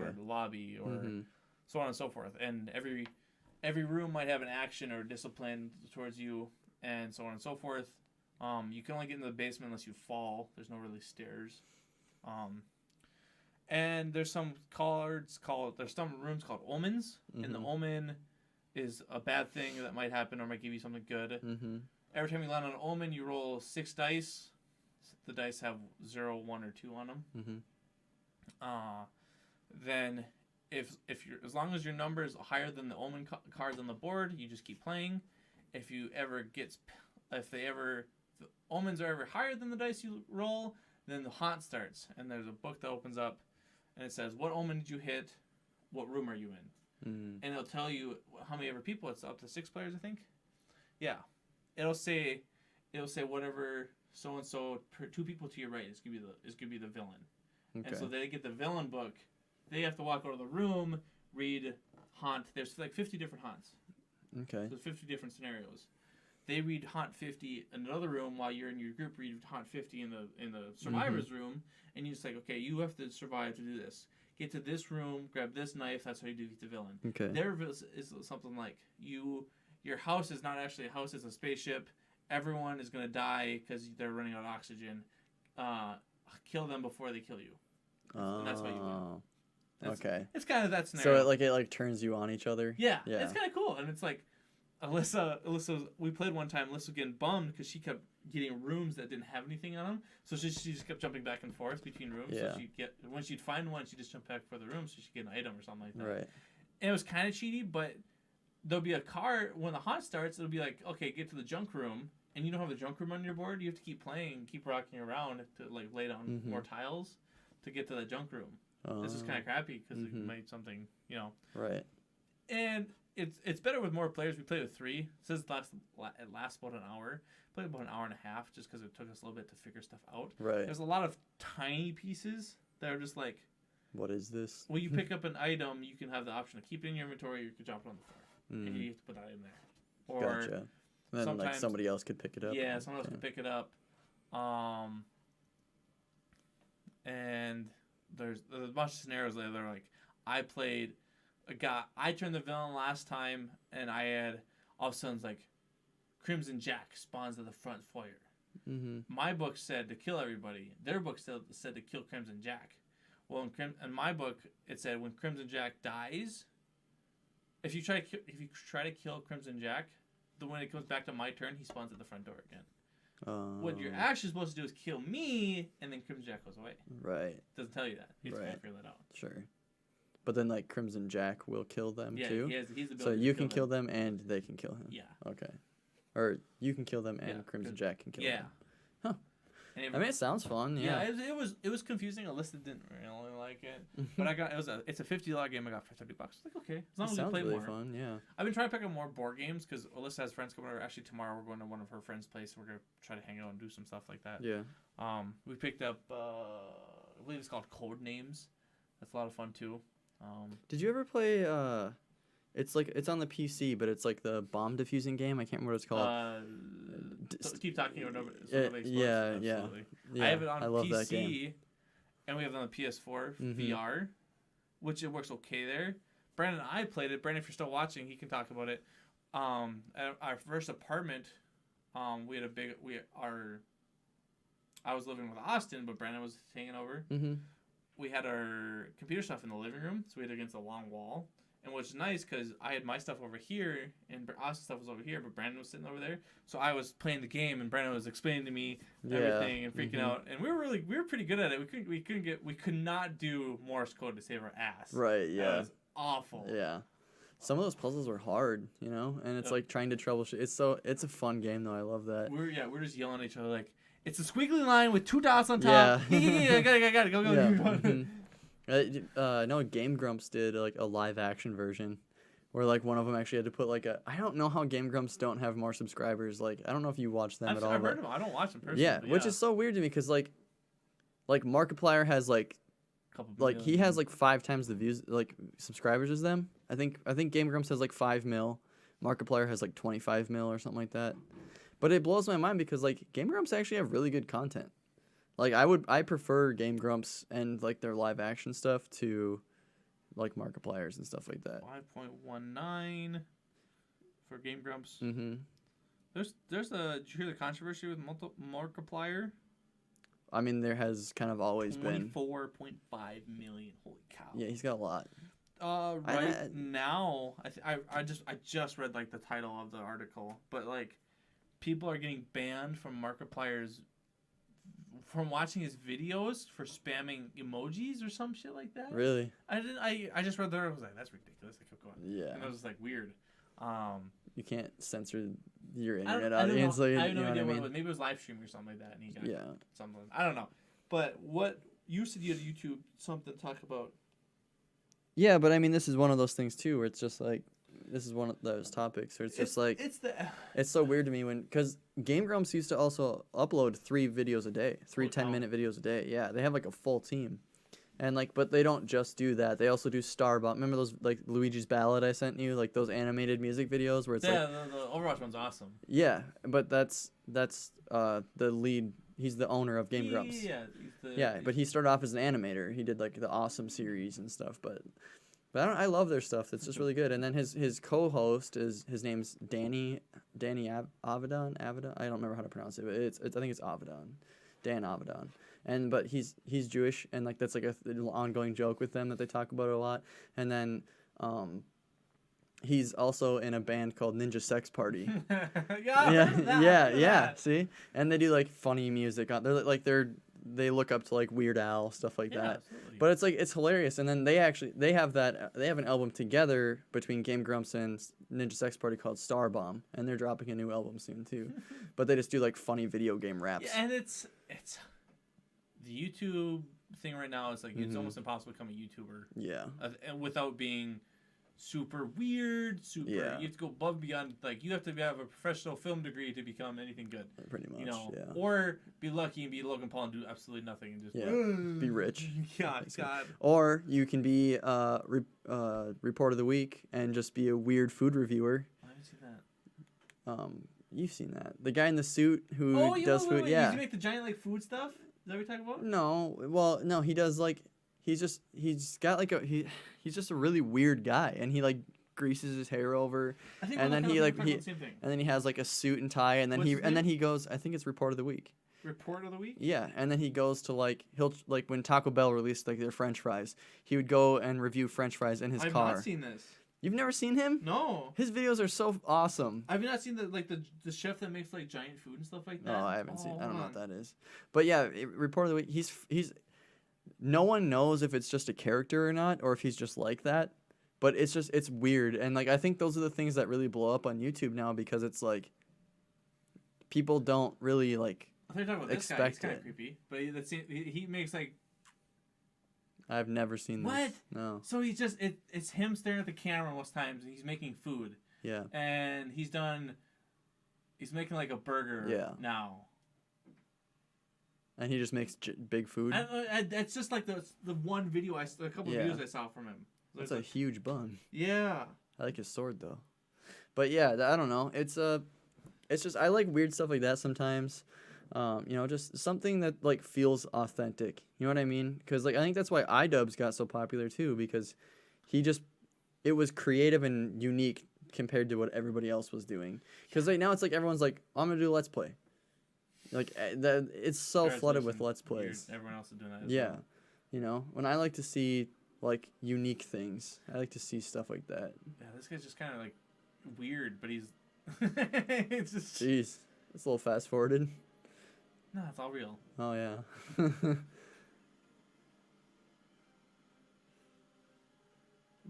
or the lobby, or so on and so forth. And every room might have an action or discipline towards you, and so on and so forth. You can only get into the basement unless you fall. There's no really stairs. And there's some rooms called omens, and the omen is a bad thing that might happen or might give you something good. Mm-hmm. Every time you land on an omen, you roll 6 dice. The dice have 0, 1, or 2 on them. Mm-hmm. Then, if you're as long as your number is higher than the omen cards on the board, you just keep playing. If the omens are ever higher than the dice you roll, then the haunt starts, and there's a book that opens up, and it says, "What omen did you hit? What room are you in?" Mm-hmm. And it'll tell you how many ever people. It's up to 6 players, I think. Yeah, it'll say whatever so and so per 2 people to your right is gonna be the villain. Okay. And so they get the villain book. They have to walk out of the room, read haunt. There's like 50 different haunts. Okay. So there's 50 different scenarios. They read haunt 50 in another room while you're in your group. Read haunt 50 in the survivor's room, and you just like, okay, you have to survive to do this. Get to this room, grab this knife. That's how you defeat the villain. Okay. There is something like your house is not actually a house; it's a spaceship. Everyone is gonna die because they're running out of oxygen. Kill them before they kill you. And that's why you win. Okay. It's kind of that scenario. So it turns you on each other. Yeah. Yeah. It's kind of cool, and it's like Alyssa. We played one time. Alyssa was getting bummed because she kept getting rooms that didn't have anything on them, so she just kept jumping back and forth between rooms. Yeah. So when she'd find one, she'd just jump back for the room, so she'd get an item or something like that. Right. And it was kind of cheaty, but there'll be a card when the haunt starts. It'll be like, okay, get to the junk room, and you don't have the junk room on your board. You have to keep playing, keep rocking around to like lay down more tiles to get to the junk room. This is kind of crappy because it made something, Right. And it's better with more players. We played with 3. It says it lasts about an hour. Played about an hour and a half just because it took us a little bit to figure stuff out. Right. There's a lot of tiny pieces that are just like, what is this? well, you pick up an item, you can have the option to keep it in your inventory, or you can drop it on the floor, and you have to put that in there. Or gotcha. And then like somebody else could pick it up. Yeah, someone else could pick it up. And there's a bunch of scenarios there. They're like, I turned the villain last time, and I had all of a sudden it's like, Crimson Jack spawns at the front foyer. Mm-hmm. My book said to kill everybody. Their book said to kill Crimson Jack. Well, in my book, it said when Crimson Jack dies, if you try to kill Crimson Jack, when it comes back to my turn, he spawns at the front door again. What you're actually supposed to do is kill me, and then Crimson Jack goes away. Right. Doesn't tell you that. You have to figure that out. Sure. But then like Crimson Jack will kill them too. Yeah, he's the ability so you to can kill them and they can kill him. Yeah. Okay. Or you can kill them and Crimson Jack can kill them. Huh. I mean, it sounds fun. Yeah. It was confusing. Alyssa didn't really like it, but it's a $50 game I got for $30. Like, okay, as long as we play really more. Fun. Yeah. I've been trying to pick up more board games because Alyssa has friends coming over. Actually, tomorrow we're going to one of her friends' place. We're gonna try to hang out and do some stuff like that. Yeah. We picked up I believe it's called Code Names. That's a lot of fun too. Did you ever play it's on the PC, but it's like the bomb defusing game. I can't remember what it's called. Keep talking about yeah. I have it on I love PC, that game. and we have it on the PS4 VR, which it works okay there. Brandon and I played it. Brandon, if you're still watching, he can talk about it. At our first apartment, we had I was living with Austin, but Brandon was hanging over. Mm-hmm. We had our computer stuff in the living room, so we had it against a long wall. And what's nice, because I had my stuff over here, and Austin's stuff was over here, but Brandon was sitting over there. So I was playing the game, and Brandon was explaining to me everything and freaking out. And we were pretty good at it. We could not do Morse code to save our ass. Right. Yeah. That was awful. Yeah. Some of those puzzles were hard, and it's like trying to troubleshoot. It's a fun game though. I love that. We're just yelling at each other like, it's a squiggly line with 2 dots on top. Yeah. Got it. Go. I know Game Grumps did like a live action version where like one of them actually had to put like I don't know how Game Grumps don't have more subscribers. Like I don't know if you watch them at all. I've heard them. I don't watch them personally. Yeah, which is so weird to me because like Markiplier has like he has like 5 times the views like subscribers as them. I think Game Grumps has like 5 mil. Markiplier has like 25 mil or something like that. But it blows my mind because like Game Grumps actually have really good content. Like I prefer Game Grumps and like their live action stuff to like Markipliers and stuff like that. 5.19 for Game Grumps. Mm-hmm. Did you hear the controversy with Markiplier? I mean, there has kind of always been 24.5 million. Holy cow! Yeah, he's got a lot. Right now, I just read like the title of the article, but like people are getting banned from Markiplier's from watching his videos for spamming emojis or some shit like that. Really? I just read there. I was like, that's ridiculous. I kept going. Yeah. And I was like, weird. You can't censor your I internet don't know. audience. Like, I have no you know idea what I what it mean? was. Maybe it was live streaming or something like that, and he got Yeah. something. I don't know. But what you said you had YouTube something to talk about. Yeah, but I mean, this is one of those things too, where it's just like, this is one of those topics where it's just like, it's so weird to me because Game Grumps used to also upload 3 videos a day, 3 10-minute videos a day. Yeah, they have like a full team. And like, but they don't just do that. They also do Starbomb. Remember those like Luigi's Ballad I sent you, like those animated music videos where it's like, the Overwatch one's awesome. yeah, but that's the lead. He's the owner of Game Grumps. Yeah, but he started off as an animator. He did like the Awesome series and stuff. But I love their stuff. It's just really good. And then his co-host his name's Danny Avedon. I don't remember how to pronounce it, but I think it's Avedon, Dan Avedon. But he's Jewish, and like that's like an ongoing joke with them that they talk about it a lot. And then he's also in a band called Ninja Sex Party. Yeah. See, and they do like funny music. They look up to like Weird Al, stuff like that. Absolutely. But it's hilarious. And then they have an album together between Game Grumps and Ninja Sex Party called Starbomb, and they're dropping a new album soon too. But they just do like funny video game raps. Yeah, and it's the YouTube thing right now is like it's almost impossible to become a YouTuber. Yeah. Without being super weird, You have to go above beyond. Like you have to have a professional film degree to become anything good. Pretty much. Yeah. Or be lucky and be Logan Paul and do absolutely nothing and just be rich. God. Or you can be Report of the Week and just be a weird food reviewer. I haven't seen that. You've seen that. The guy in the suit who does food. Wait. Yeah. Does he make the giant like food stuff? Is that what you're talking about? No. Well, no. He does like he's got like he's just a really weird guy, and he like greases his hair over, and then he has like a suit and tie, and then he goes. I think it's Report of the Week. Report of the Week? Yeah, and then he goes to like when Taco Bell released like their French fries, he would go and review French fries in his car. I've not seen this. You've never seen him? No. His videos are so awesome. I've not seen the chef that makes like giant food and stuff like that. No, I haven't seen. I don't know what that is. But yeah, Report of the Week. He's. No one knows if it's just a character or not, or if he's just like that. But it's weird, and like I think those are the things that really blow up on YouTube now because it's like people don't really like. I thought you were talking about this guy. He's kind of creepy, but he makes like. I've never seen this. What? No. So he's just it's him staring at the camera most times, and he's making food. Yeah. And he's making like a burger now. And he just makes big food. That's just like the one video a couple of videos I saw from him. That's a huge bun. Yeah. I like his sword though. But yeah, I don't know. It's just I like weird stuff like that sometimes. Just something that like feels authentic. You know what I mean? Because like I think that's why iDubbbz got so popular too, because it was creative and unique compared to what everybody else was doing. Because right now it's like everyone's like, I'm gonna do a Let's Play. Like it's so flooded with Let's Plays. Everyone else is doing that. As well. When I like to see like unique things, I like to see stuff like that. Yeah, this guy's just kind of like weird, but he's. It's just. Jeez, it's a little fast forwarded. No, it's all real. Oh yeah.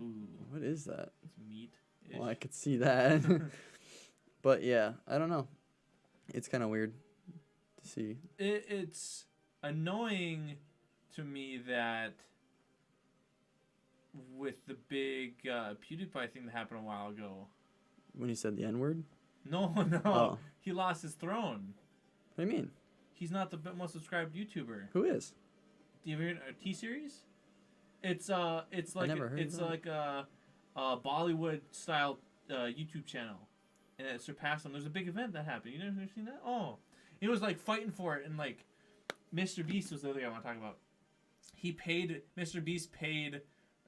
Ooh. What is that? It's meat. Well, I could see that. But yeah, I don't know. It's kind of weird to see. It's annoying to me that with the big PewDiePie thing that happened a while ago. When he said the N-word? No. Oh. He lost his throne. What do you mean? He's not the most subscribed YouTuber. Who is? Do you ever heard of T-Series? It's like a Bollywood style YouTube channel, and it surpassed them. There's a big event that happened. You never seen that? Oh, it was like fighting for it, and like Mr. Beast was the other guy I want to talk about. Mr. Beast paid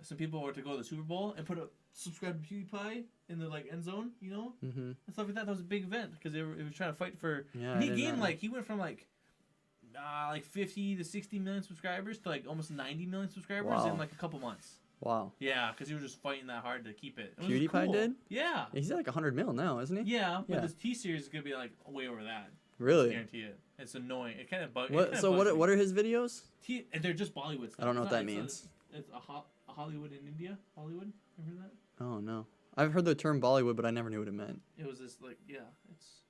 some people to go to the Super Bowl and put a subscribe to PewDiePie in the like end zone, and stuff like that. That was a big event because it was trying to fight for. Yeah, and he gained he went from like 50 to 60 million subscribers to like almost 90 million subscribers in like a couple months. Wow. Yeah, because he was just fighting that hard to keep it. It was PewDiePie cool. did? Yeah. He's at like 100 mil now, isn't he? Yeah, but Yeah. this T series is gonna be like way over that. Really? Guarantee it. It's annoying. It kind of bugs. What? So what are his videos? And they're just Bollywood stuff. I don't know It's what that not- means. It's a Hollywood in India. Hollywood. You heard that? Oh no. I've heard the term Bollywood, but I never knew what it meant. It was this like it's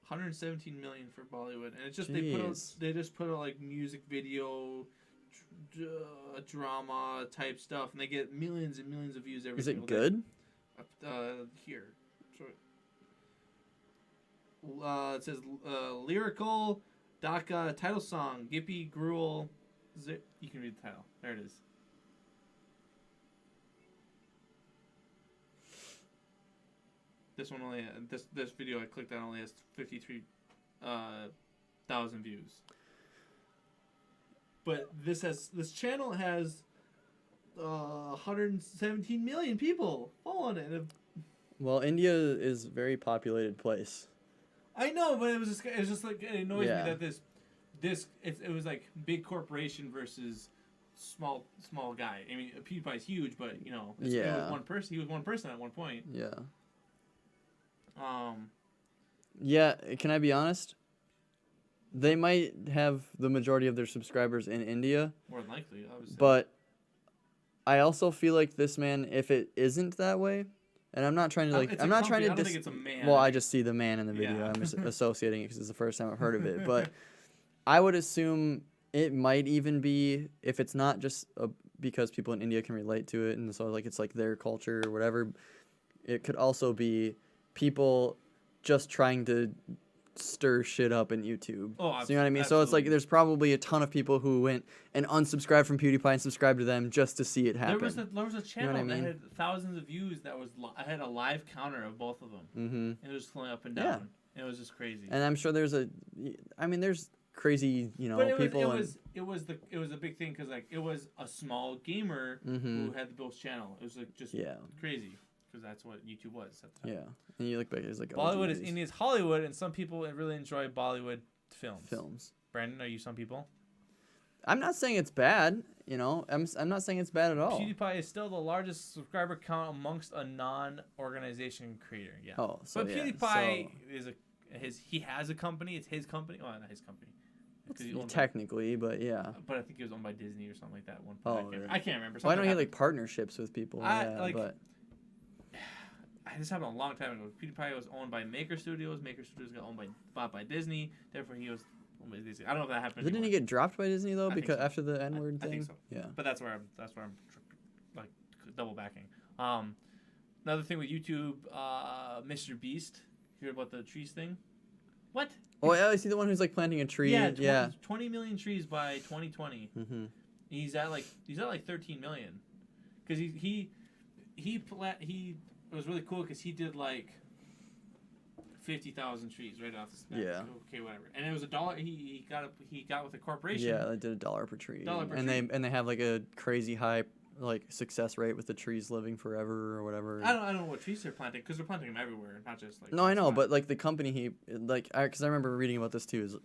117 million for Bollywood, and it's just Jeez. they just put out like music video, drama type stuff, and they get millions and millions of views every. Is it single good? Day. Here, it says lyrical, Dhaka title song, Gippy Gruel. You can read the title. There it is. This one only this video I clicked on only has 53,000 views. But this channel has 117 million people following it. Well, India is a very populated place. I know, but it was just like it annoys Yeah. me that it was like big corporation versus small guy. I mean, PewDiePie's huge, but it was one person. He was one person at one point. Yeah. Um. Yeah, can I be honest? They might have the majority of their subscribers in India, More than likely, obviously. but I also feel like this man, if it isn't that way, and I'm not trying to like, It's I'm a not trying company. to. I don't think it's a man. Well, I just see the man in the video. Yeah. I'm just associating it because it's the first time I've heard of it. But I would assume it might even be, if it's not just because people in India can relate to it, and so like it's like their culture or whatever. It could also be people just trying to stir shit up in YouTube. Oh, so you know what I mean? So it's like absolutely. there's probably a ton of people who went and unsubscribed from PewDiePie and subscribed to them just to see it happen. There was a channel I mean? that had thousands of views that was I had a live counter of both of them. Mm-hmm. And it was flowing up and Yeah. down. And it was just crazy. And I'm sure there's there's crazy, but people. it was a big thing because like it was a small gamer who had the Bill's channel. It was like just Yeah. crazy because that's what YouTube was at the time. Yeah, and you look back, it's like Bollywood is OGs. India's Hollywood, and some people really enjoy Bollywood films. Films. Brandon, are you some people? I'm not saying it's bad. I'm not saying it's bad at all. PewDiePie is still the largest subscriber count amongst a non-organization creator. Yeah. Oh, so But yeah, PewDiePie he has a company. It's his company. Well, not his company. 'Cause he owned technically, but yeah. But I think he was owned by Disney or something like that at one Oh, point. really? I can't remember. Why don't Something he have happened. like partnerships with people? But This happened a long time ago. PewDiePie was owned by Maker Studios. Maker Studios got bought by Disney. Therefore, he was owned by Disney. I don't know if that happened. didn't he anymore. get dropped by Disney though? I think Because so. after the N-word I thing. think so. Yeah. But that's where I'm like double backing. Another thing with YouTube, Mr. Beast. You heard about the trees thing? What? Oh yeah, is he the one who's like planting a tree? Yeah, 20 million trees by 2020. Mm-hmm. He's at like 13 million, because he it was really cool because he did like 50,000 trees right off the snap. Yeah. Okay, whatever. And it was $1. He got with a corporation. Yeah, they did $1 per tree. $1 per and tree. they have like a crazy high like success rate with the trees living forever or whatever. I don't know what trees they're planting because they're planting them everywhere, not just like. No, I know, but like the company because I remember reading about this too, is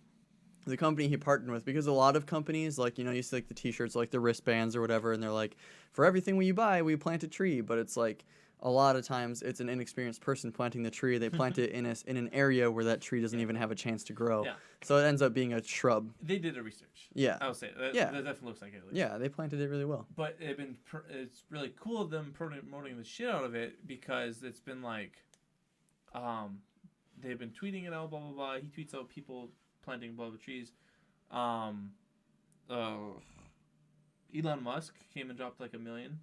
the company he partnered with, because a lot of companies like you see like the t-shirts, like the wristbands or whatever, and they're like, for everything you buy we plant a tree, but it's like a lot of times it's an inexperienced person planting the tree. They plant it in an area where that tree doesn't even have a chance to grow. Yeah. So it ends up being a shrub. They did a research. Yeah. I would say that. Yeah. That definitely looks like it. At least. Yeah, they planted it really well. But it's really cool of them promoting the shit out of it, because it's been like, they've been tweeting it out, blah blah blah. He tweets out people planting blah blah trees. Elon Musk came and dropped like 1 million.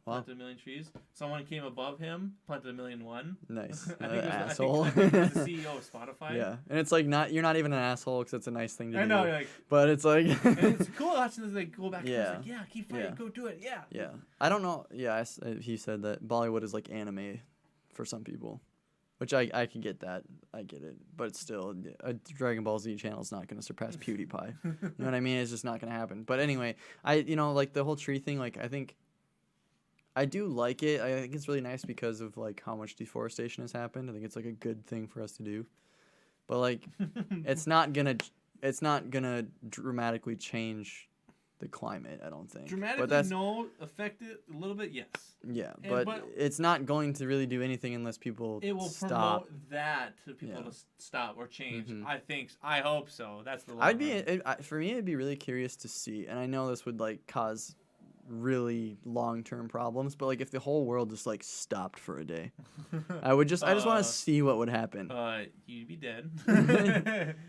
Wow. Planted 1 million trees. Someone came above him, planted 1,000,001. Nice. I think Asshole. I think it was the CEO of Spotify. Yeah, and it's like you're not even an asshole because it's a nice thing to do. I know, like, But it's like. and it's cool watching this. Like, go back. Yeah. And it's like, yeah, keep fighting, Yeah. go do it, yeah. Yeah, I don't know. Yeah, he said that Bollywood is like anime for some people, which I can get that. I get it, but still, a Dragon Ball Z channel is not going to surpass PewDiePie. You know what I mean? It's just not going to happen. But anyway, like the whole tree thing. Like I do like it. I think it's really nice because of like how much deforestation has happened. I think it's like a good thing for us to do. But like, it's not gonna it's not gonna dramatically change the climate. I don't think. Dramatically, but that's no. Affect it a little bit, yes. yeah, but but it's not going to really do anything unless people it will stop. promote that to people Yeah. to stop or change. Mhm. I think. I hope so. That's the. I'd be for me. I'd be really curious to see, and I know this would like cause really long-term problems, but like if the whole world just like stopped for a day, I just want to see what would happen. You'd be dead.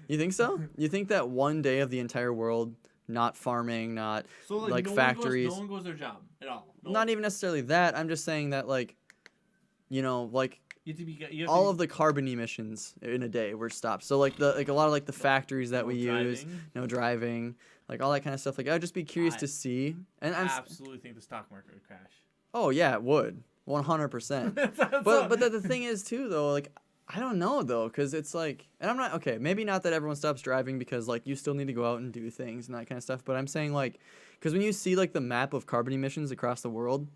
You think so? You think that one day of the entire world not farming, not So like no factories, no one goes their job at all. No not one. even necessarily that. I'm just saying that like, like You have to be. You have all to, of the carbon emissions in a day were stopped. So like a lot of like the factories that no we use, driving. no driving, like all that kind of stuff. Like I'd just be curious I to see. And I I'm absolutely think the stock market would crash. oh yeah, it would 100%. But the thing is too though, like I don't know though, because it's like, and I'm not okay. Maybe not that everyone stops driving because like you still need to go out and do things and that kind of stuff. But I'm saying like, because when you see like the map of carbon emissions across the world,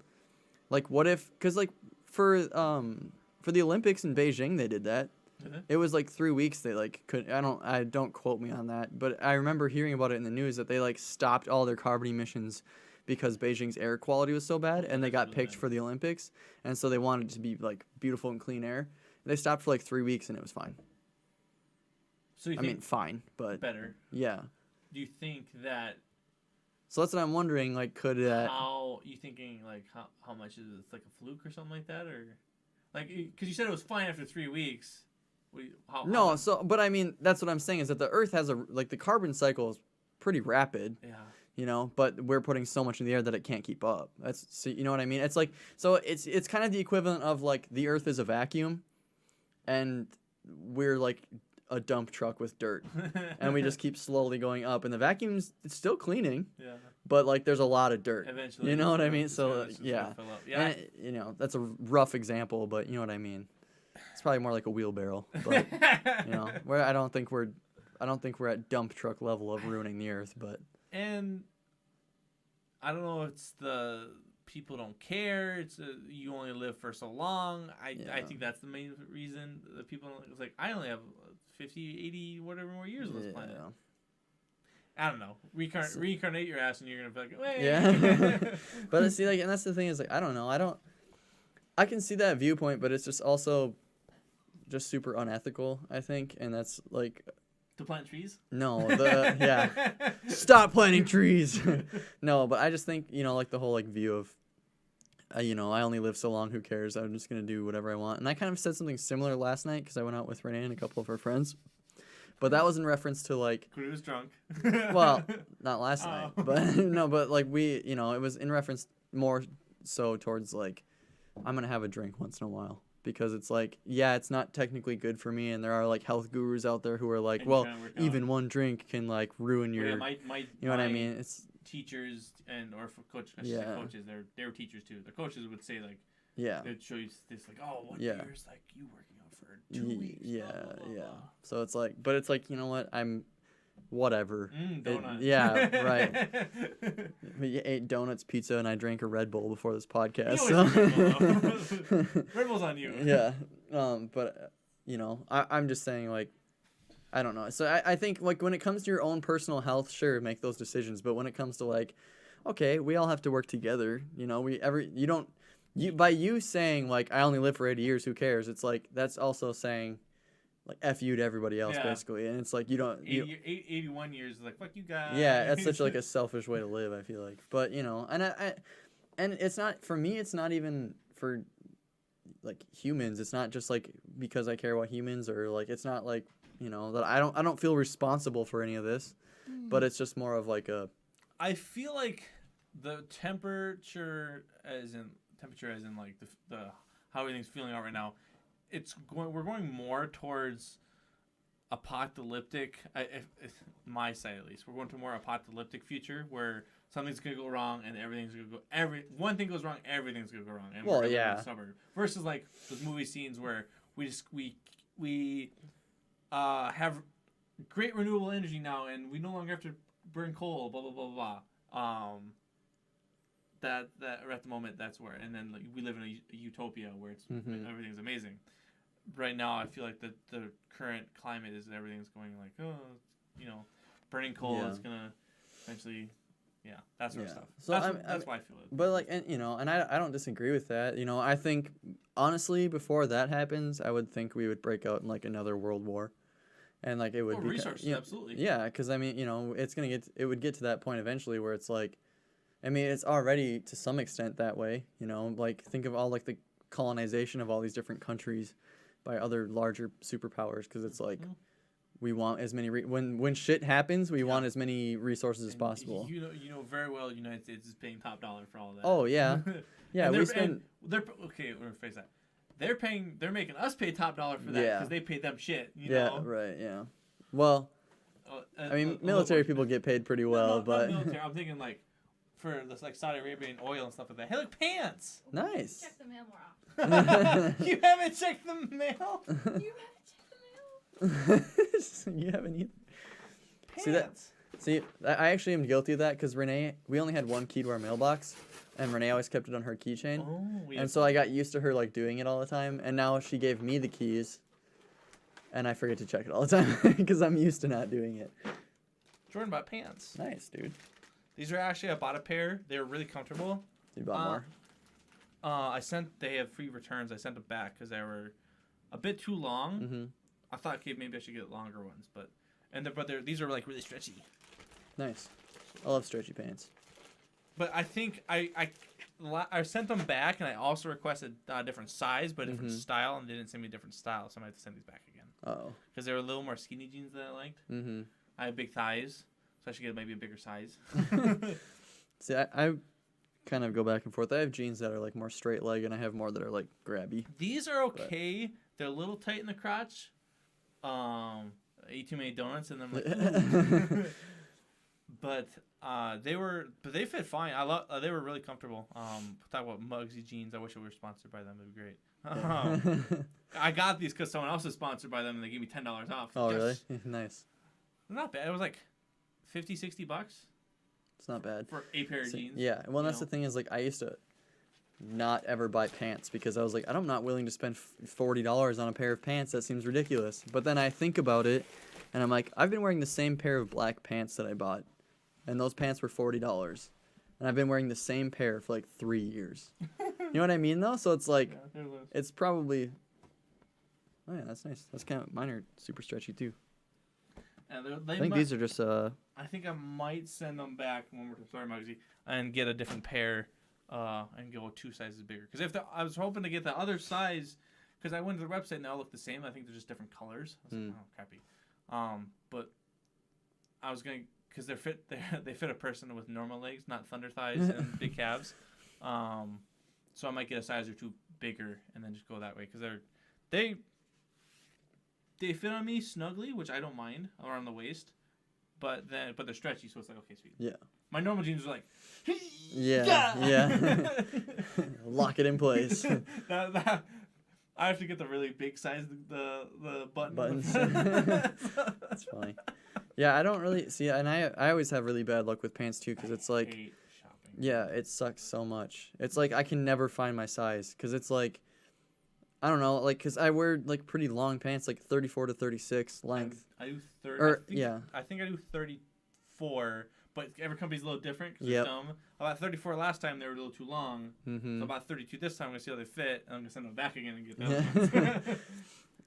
like what if? Because like for the Olympics in Beijing, they did that. It was like 3 weeks. They like could I don't quote me on that, but I remember hearing about it in the news that they like stopped all their carbon emissions because Beijing's air quality was so bad, and they got picked for the Olympics, and so they wanted it to be like beautiful and clean air. They stopped for like 3 weeks and it was fine. So you I think mean, fine, but better? yeah. Do you think that? So that's what I'm wondering. Like, could that? How you thinking? Like, how much is it? Like a fluke or something like that, or like because you said it was fine after 3 weeks. No, so but I mean that's what I'm saying is that the Earth has the carbon cycle is pretty rapid. Yeah. But we're putting so much in the air that it can't keep up. So you know what I mean? It's like so it's kind of the equivalent of like the Earth is a vacuum, and we're like a dump truck with dirt, and we just keep slowly going up, and the vacuum's it's still cleaning. Yeah. But like there's a lot of dirt. Eventually. You know what I mean? It's So gonna yeah. fill up. Yeah. And, that's a rough example, but you know what I mean. It's probably more like a wheelbarrow, but where I don't think we're at dump truck level of ruining the Earth, but. And I don't know if it's the people don't care. It's you only live for so long. I think that's the main reason. The people, it's like, I only have 50, 80, whatever more years on this planet. I don't know. Reincarnate your ass and you're going to be like, hey. Yeah. But see, like, and that's the thing is, like, I don't know. I can see that viewpoint, but it's just also just super unethical, I think. And that's like. To plant trees? No, yeah. Stop planting trees. No, but I just think, like the whole like view of, I only live so long, who cares? I'm just going to do whatever I want. And I kind of said something similar last night because I went out with Renee and a couple of her friends. But that was in reference to like. He was drunk. Well, not last night, but no, but like we, it was in reference more so towards like, I'm going to have a drink once in a while. Because it's like, yeah, it's not technically good for me, and there are like health gurus out there who are like, well, even one drink can like ruin your, you know what I mean? It's teachers or for coaches, they're teachers too. The coaches would say like, yeah, they'd show you this like, oh, 1 year's like you working out for 2 weeks. Yeah, blah, blah, blah, yeah. blah. So it's like, but it's like, you know what? I'm, whatever. Donut. Yeah, right. We ate donuts, pizza, and I drank a Red Bull before this podcast. Red Bull's on you. Yeah. But I'm just saying like, I don't know. So I think like when it comes to your own personal health, sure, make those decisions. But when it comes to like, okay, we all have to work together. By you saying like I only live for 80 years, who cares? It's like that's also saying. Like F you to everybody else, basically, and it's like you don't. 81 years is like fuck you guys. Yeah, that's such like a selfish way to live. I feel like, but and it's not for me. It's not even for like humans. It's not just like because I care about humans or like it's not like that I don't feel responsible for any of this, but it's just more of like a. I feel like the temperature as in like the how everything's feeling out right now. We're going more towards apocalyptic. My side at least, we're going to a more apocalyptic future where something's gonna go wrong and everything's gonna go. One thing goes wrong, everything's gonna go wrong. And we're in the suburb versus like those movie scenes where we have great renewable energy now and we no longer have to burn coal. Blah blah blah blah. That at the moment that's where, and then like, we live in a utopia where it's everything's amazing. Right now, I feel like the current climate is everything's going like burning coal Yeah. is gonna eventually, that sort of Yeah. stuff. So That's why I feel it. But like, and and I don't disagree with that. I think honestly, before that happens, I would think we would break out in like another world war, and like it would be resources, absolutely. Yeah, because I mean, it would get to that point eventually where it's like, I mean, it's already to some extent that way. Like think of all like the colonization of all these different countries by other larger superpowers, because it's like. We want as many when shit happens, we want as many resources as possible. You know very well, the United States is paying top dollar for all of that. Oh yeah, yeah. They're okay. Let me rephrase that. They're making us pay top dollar for that because they paid them shit. You know? Right. Yeah. Well, I mean, military people get paid pretty well, but not military. I'm thinking like for this like Saudi Arabian oil and stuff like that. Hey, look, pants. Nice. Check the mail more often. You haven't checked the mail. You haven't checked the mail. You haven't either. Pants. See, I actually am guilty of that because Renee, we only had one key to our mailbox, and Renee always kept it on her keychain. And so I got used to her like doing it all the time, and now she gave me the keys, and I forget to check it all the time because I'm used to not doing it. Jordan bought pants. Nice, dude. These are actually, I bought a pair. They were really comfortable. You bought more? They have free returns. I sent them back because they were a bit too long. Mm-hmm. I thought, okay, maybe I should get longer ones, but these are like really stretchy. Nice. I love stretchy pants. But I think I sent them back, and I also requested a different size, but a different style, and they didn't send me a different style, so I might have to send these back again. Oh. Because they were a little more skinny jeans than I liked. Mm-hmm. I have big thighs, so I should get maybe a bigger size. See, I kind of go back and forth. I have jeans that are like more straight leg, and I have more that are like grabby. These are okay. But they're a little tight in the crotch. I eat too many donuts and I'm like, but they fit fine. They were really comfortable. Talk about Muggsy jeans. I wish we were sponsored by them. It'd be great. I got these because someone else is sponsored by them and they gave me $10 off. Oh, really? Nice. Not bad. It was like $50-$60 It's not bad for a pair of jeans. Yeah. Well, that's the thing is like I used to not ever buy pants because I was like, I'm not willing to spend $40 on a pair of pants. That seems ridiculous. But then I think about it, and I'm like, I've been wearing the same pair of black pants that I bought, and those pants were $40, and I've been wearing the same pair for like 3 years. You know what I mean, though? So it's like, it's probably. Oh yeah, that's nice. That's kind of mine are super stretchy too. I think these are just. I think I might send them back one more time. Sorry, Muggsy, and get a different pair. And go 2 sizes bigger. Because I was hoping to get the other size, because I went to the website and they all look the same. I think they're just different colors. I was like, oh, crappy. But I was going to, because they fit a person with normal legs, not thunder thighs and big calves. So I might get a size or 2 bigger and then just go that way. Because they fit on me snugly, which I don't mind, around the waist. But they're stretchy, so it's like, okay, sweet. Yeah. My normal jeans are like, yeah. Lock it in place. I have to get the really big size, the buttons. That's funny. Yeah, I don't really see, and I always have really bad luck with pants too, because it's like, hate shopping. Yeah, it sucks so much. It's like I can never find my size, because it's like, I don't know, like, because I wear like pretty long pants, like 34 to 36 length. I do 30. I think I do 34. But every company's a little different. Yeah. Dumb. About 34 last time, they were a little too long. Mm-hmm. So about 32 this time, I'm going to see how they fit. And I'm going to send them back again and get them.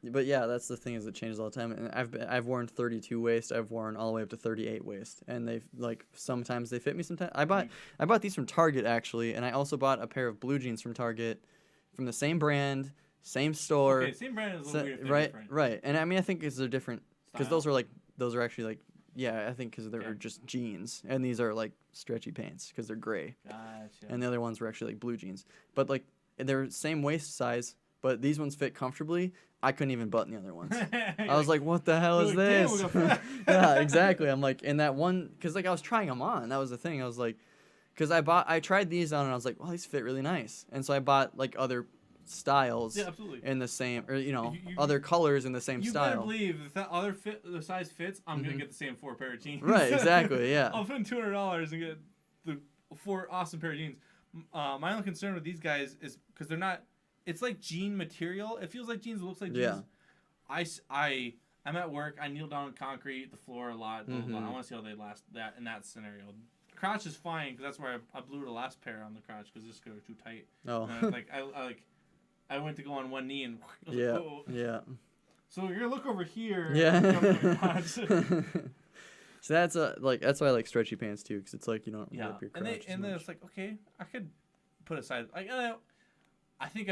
But yeah, that's the thing is it changes all the time. And I've worn 32 waist. I've worn all the way up to 38 waist. And they've like sometimes they fit me. Sometimes I bought these from Target actually, and I also bought a pair of blue jeans from Target, from the same brand, same store. Okay, same brand is a little weird. Right, right. And I mean I think they're different because those are actually like. Yeah, I think because they're just jeans, and these are like stretchy pants because they're gray. Gotcha. And the other ones were actually like blue jeans, but like they're same waist size, but these ones fit comfortably. I couldn't even button the other ones. I was like, "What the hell is this?" Yeah, exactly. I'm like, in that one, because like I was trying them on. That was the thing. I was like, because I tried these on, and I was like, "Well, these fit really nice," and so I bought like other styles in the same, or other colors in the same style. You better believe if that other the size fits, I'm gonna get the same 4 pair of jeans. Right, exactly, yeah. I'll spend $200 and get the 4 awesome pair of jeans. My only concern with these guys is because they're not. It's like jean material. It feels like jeans. It looks like jeans. Yeah. I'm at work. I kneel down on concrete, the floor a lot. Blah, blah, blah. I Mhm. want to see how they last that in that scenario. Crotch is fine because that's where I blew the last pair on the crotch because this was too tight. Oh. I went to go on one knee and I was Yeah. like, oh. Yeah. So you're gonna look over here. Yeah. And my crotch. So that's that's why I like stretchy pants too, because it's like you don't Yeah, rip your and crotch as then much. it's like, okay, I could put aside. I think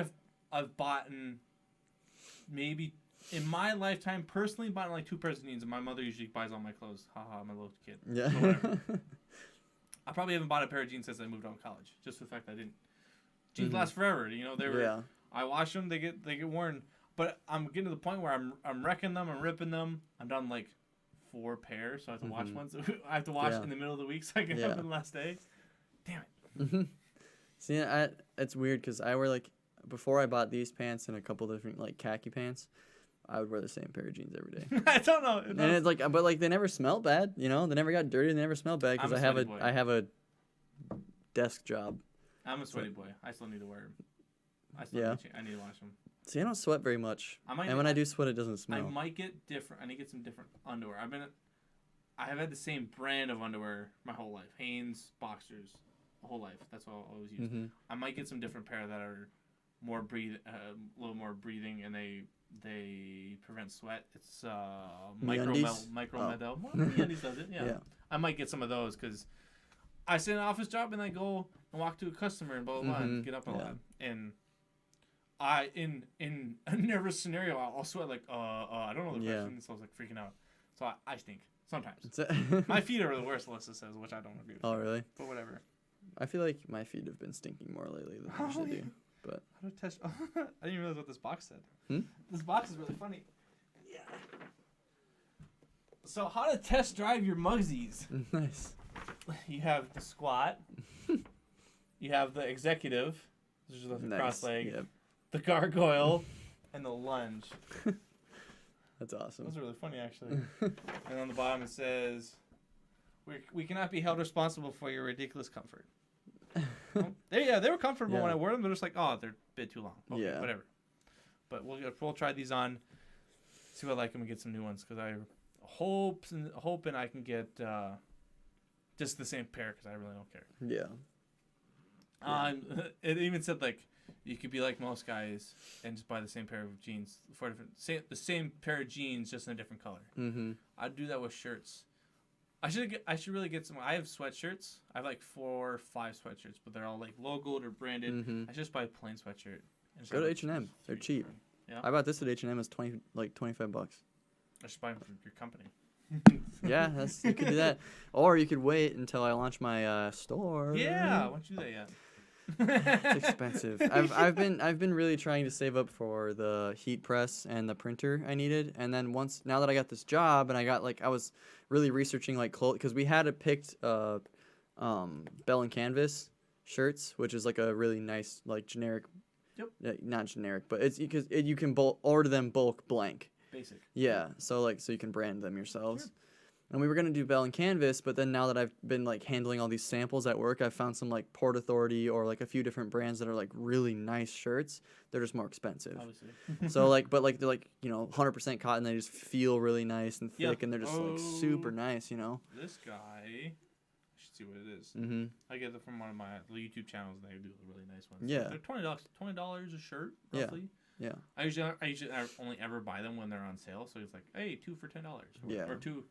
I've bought maybe in my lifetime personally bought like 2 pairs of jeans, and my mother usually buys all my clothes. Haha, my little kid. Yeah. But whatever. I probably haven't bought a pair of jeans since I moved out of college, just for the fact I didn't. Jeans Mhm. last forever, you know. They were. Yeah. I wash them, they get worn, but I'm getting to the point where I'm wrecking them, I'm ripping them. I'm done like 4 pairs, so I have to wash Mhm. once. I have to wash Yeah. in the middle of the week so I can Yeah. have them the last day. Damn it. Mhm. See, it's weird because I wear like before I bought these pants and a couple different like khaki pants, I would wear the same pair of jeans every day. I don't know. And it's like, but like they never smelled bad, you know. They never got dirty. They never smelled bad because I'm a I have sweaty boy. I have a desk job. I'm a sweaty boy. I still need to wear them. Yeah. I need to wash them. See, I don't sweat very much, I might. and when I do sweat, it doesn't I smell. might get different. I need to get some different underwear. I have had the same brand of underwear my whole life. Hanes boxers, whole life. That's what I'll always use. Mm-hmm. I might get some different pair that are more a little more breathing, and they prevent sweat. It's MeUndies? micro Oh. Medel. Well, MeUndies does it. Yeah. Yeah. I might get some of those because I sit in an office job and I go and walk to a customer and blah blah blah and Mhm. get up a Yeah. lot. And I in a nervous scenario I'll sweat like I don't know the Yeah. question, so I was like freaking out. So I stink sometimes. It's My feet are the worst, Alyssa says, which I don't agree with. Oh really? But whatever. I feel like my feet have been stinking more lately than they usually do. But How to test? I didn't even realize what this box said. Hmm? This box is really funny. Yeah. So how to test drive your Mugsies? nice. You have the squat. You have the executive, which is the Nice. cross leg. Yep. The gargoyle, and the lunge. That's awesome. Those are really funny, actually. And on the bottom it says, "We cannot be held responsible for your ridiculous comfort." Well, they were comfortable when Yeah. I wore them. They're just like, oh, they're a bit too long. Okay, Yeah. whatever. But we'll try these on, see what I like them, and get some new ones because I hoping I can get just the same pair because I really don't care. Yeah. It even said like you could be like most guys and just buy the same pair of jeans for the same pair of jeans just in a different color. Mm-hmm. I'd do that with shirts. I should really get some. I have sweatshirts. I have like 4 or 5 sweatshirts, but they're all like logoed or branded. Mm-hmm. I just buy a plain sweatshirt. And just Go have, to like, H&M. They're 3 cheap. different- Yeah, I bought this at H&M. It's $25. I should buy them from your company. Yeah, you could do that, or you could wait until I launch my store. Yeah, why don't you do that yet? It's expensive. I've been really trying to save up for the heat press and the printer I needed, and then now that I got this job and I was really researching like clothes because we had it picked Bell and Canvas shirts, which is like a really nice like generic. Yep. Not generic, but it's because you can order them bulk blank. Basic. Yeah, so you can brand them yourselves. Sure. And we were gonna do Bell and Canvas, but then now that I've been like handling all these samples at work, I've found some like Port Authority or like a few different brands that are like really nice shirts. They're just more expensive. Obviously. So but they're like 100% cotton. They just feel really nice and thick, Yeah. and they're just like super nice. This guy, I should see what it is. Mm-hmm. I get it from one of my YouTube channels, and they do really nice ones. Yeah. They're $20 a shirt, Yeah. roughly. Yeah. I usually only ever buy them when they're on sale, so it's like, hey, 2 for $10. Yeah. Or $10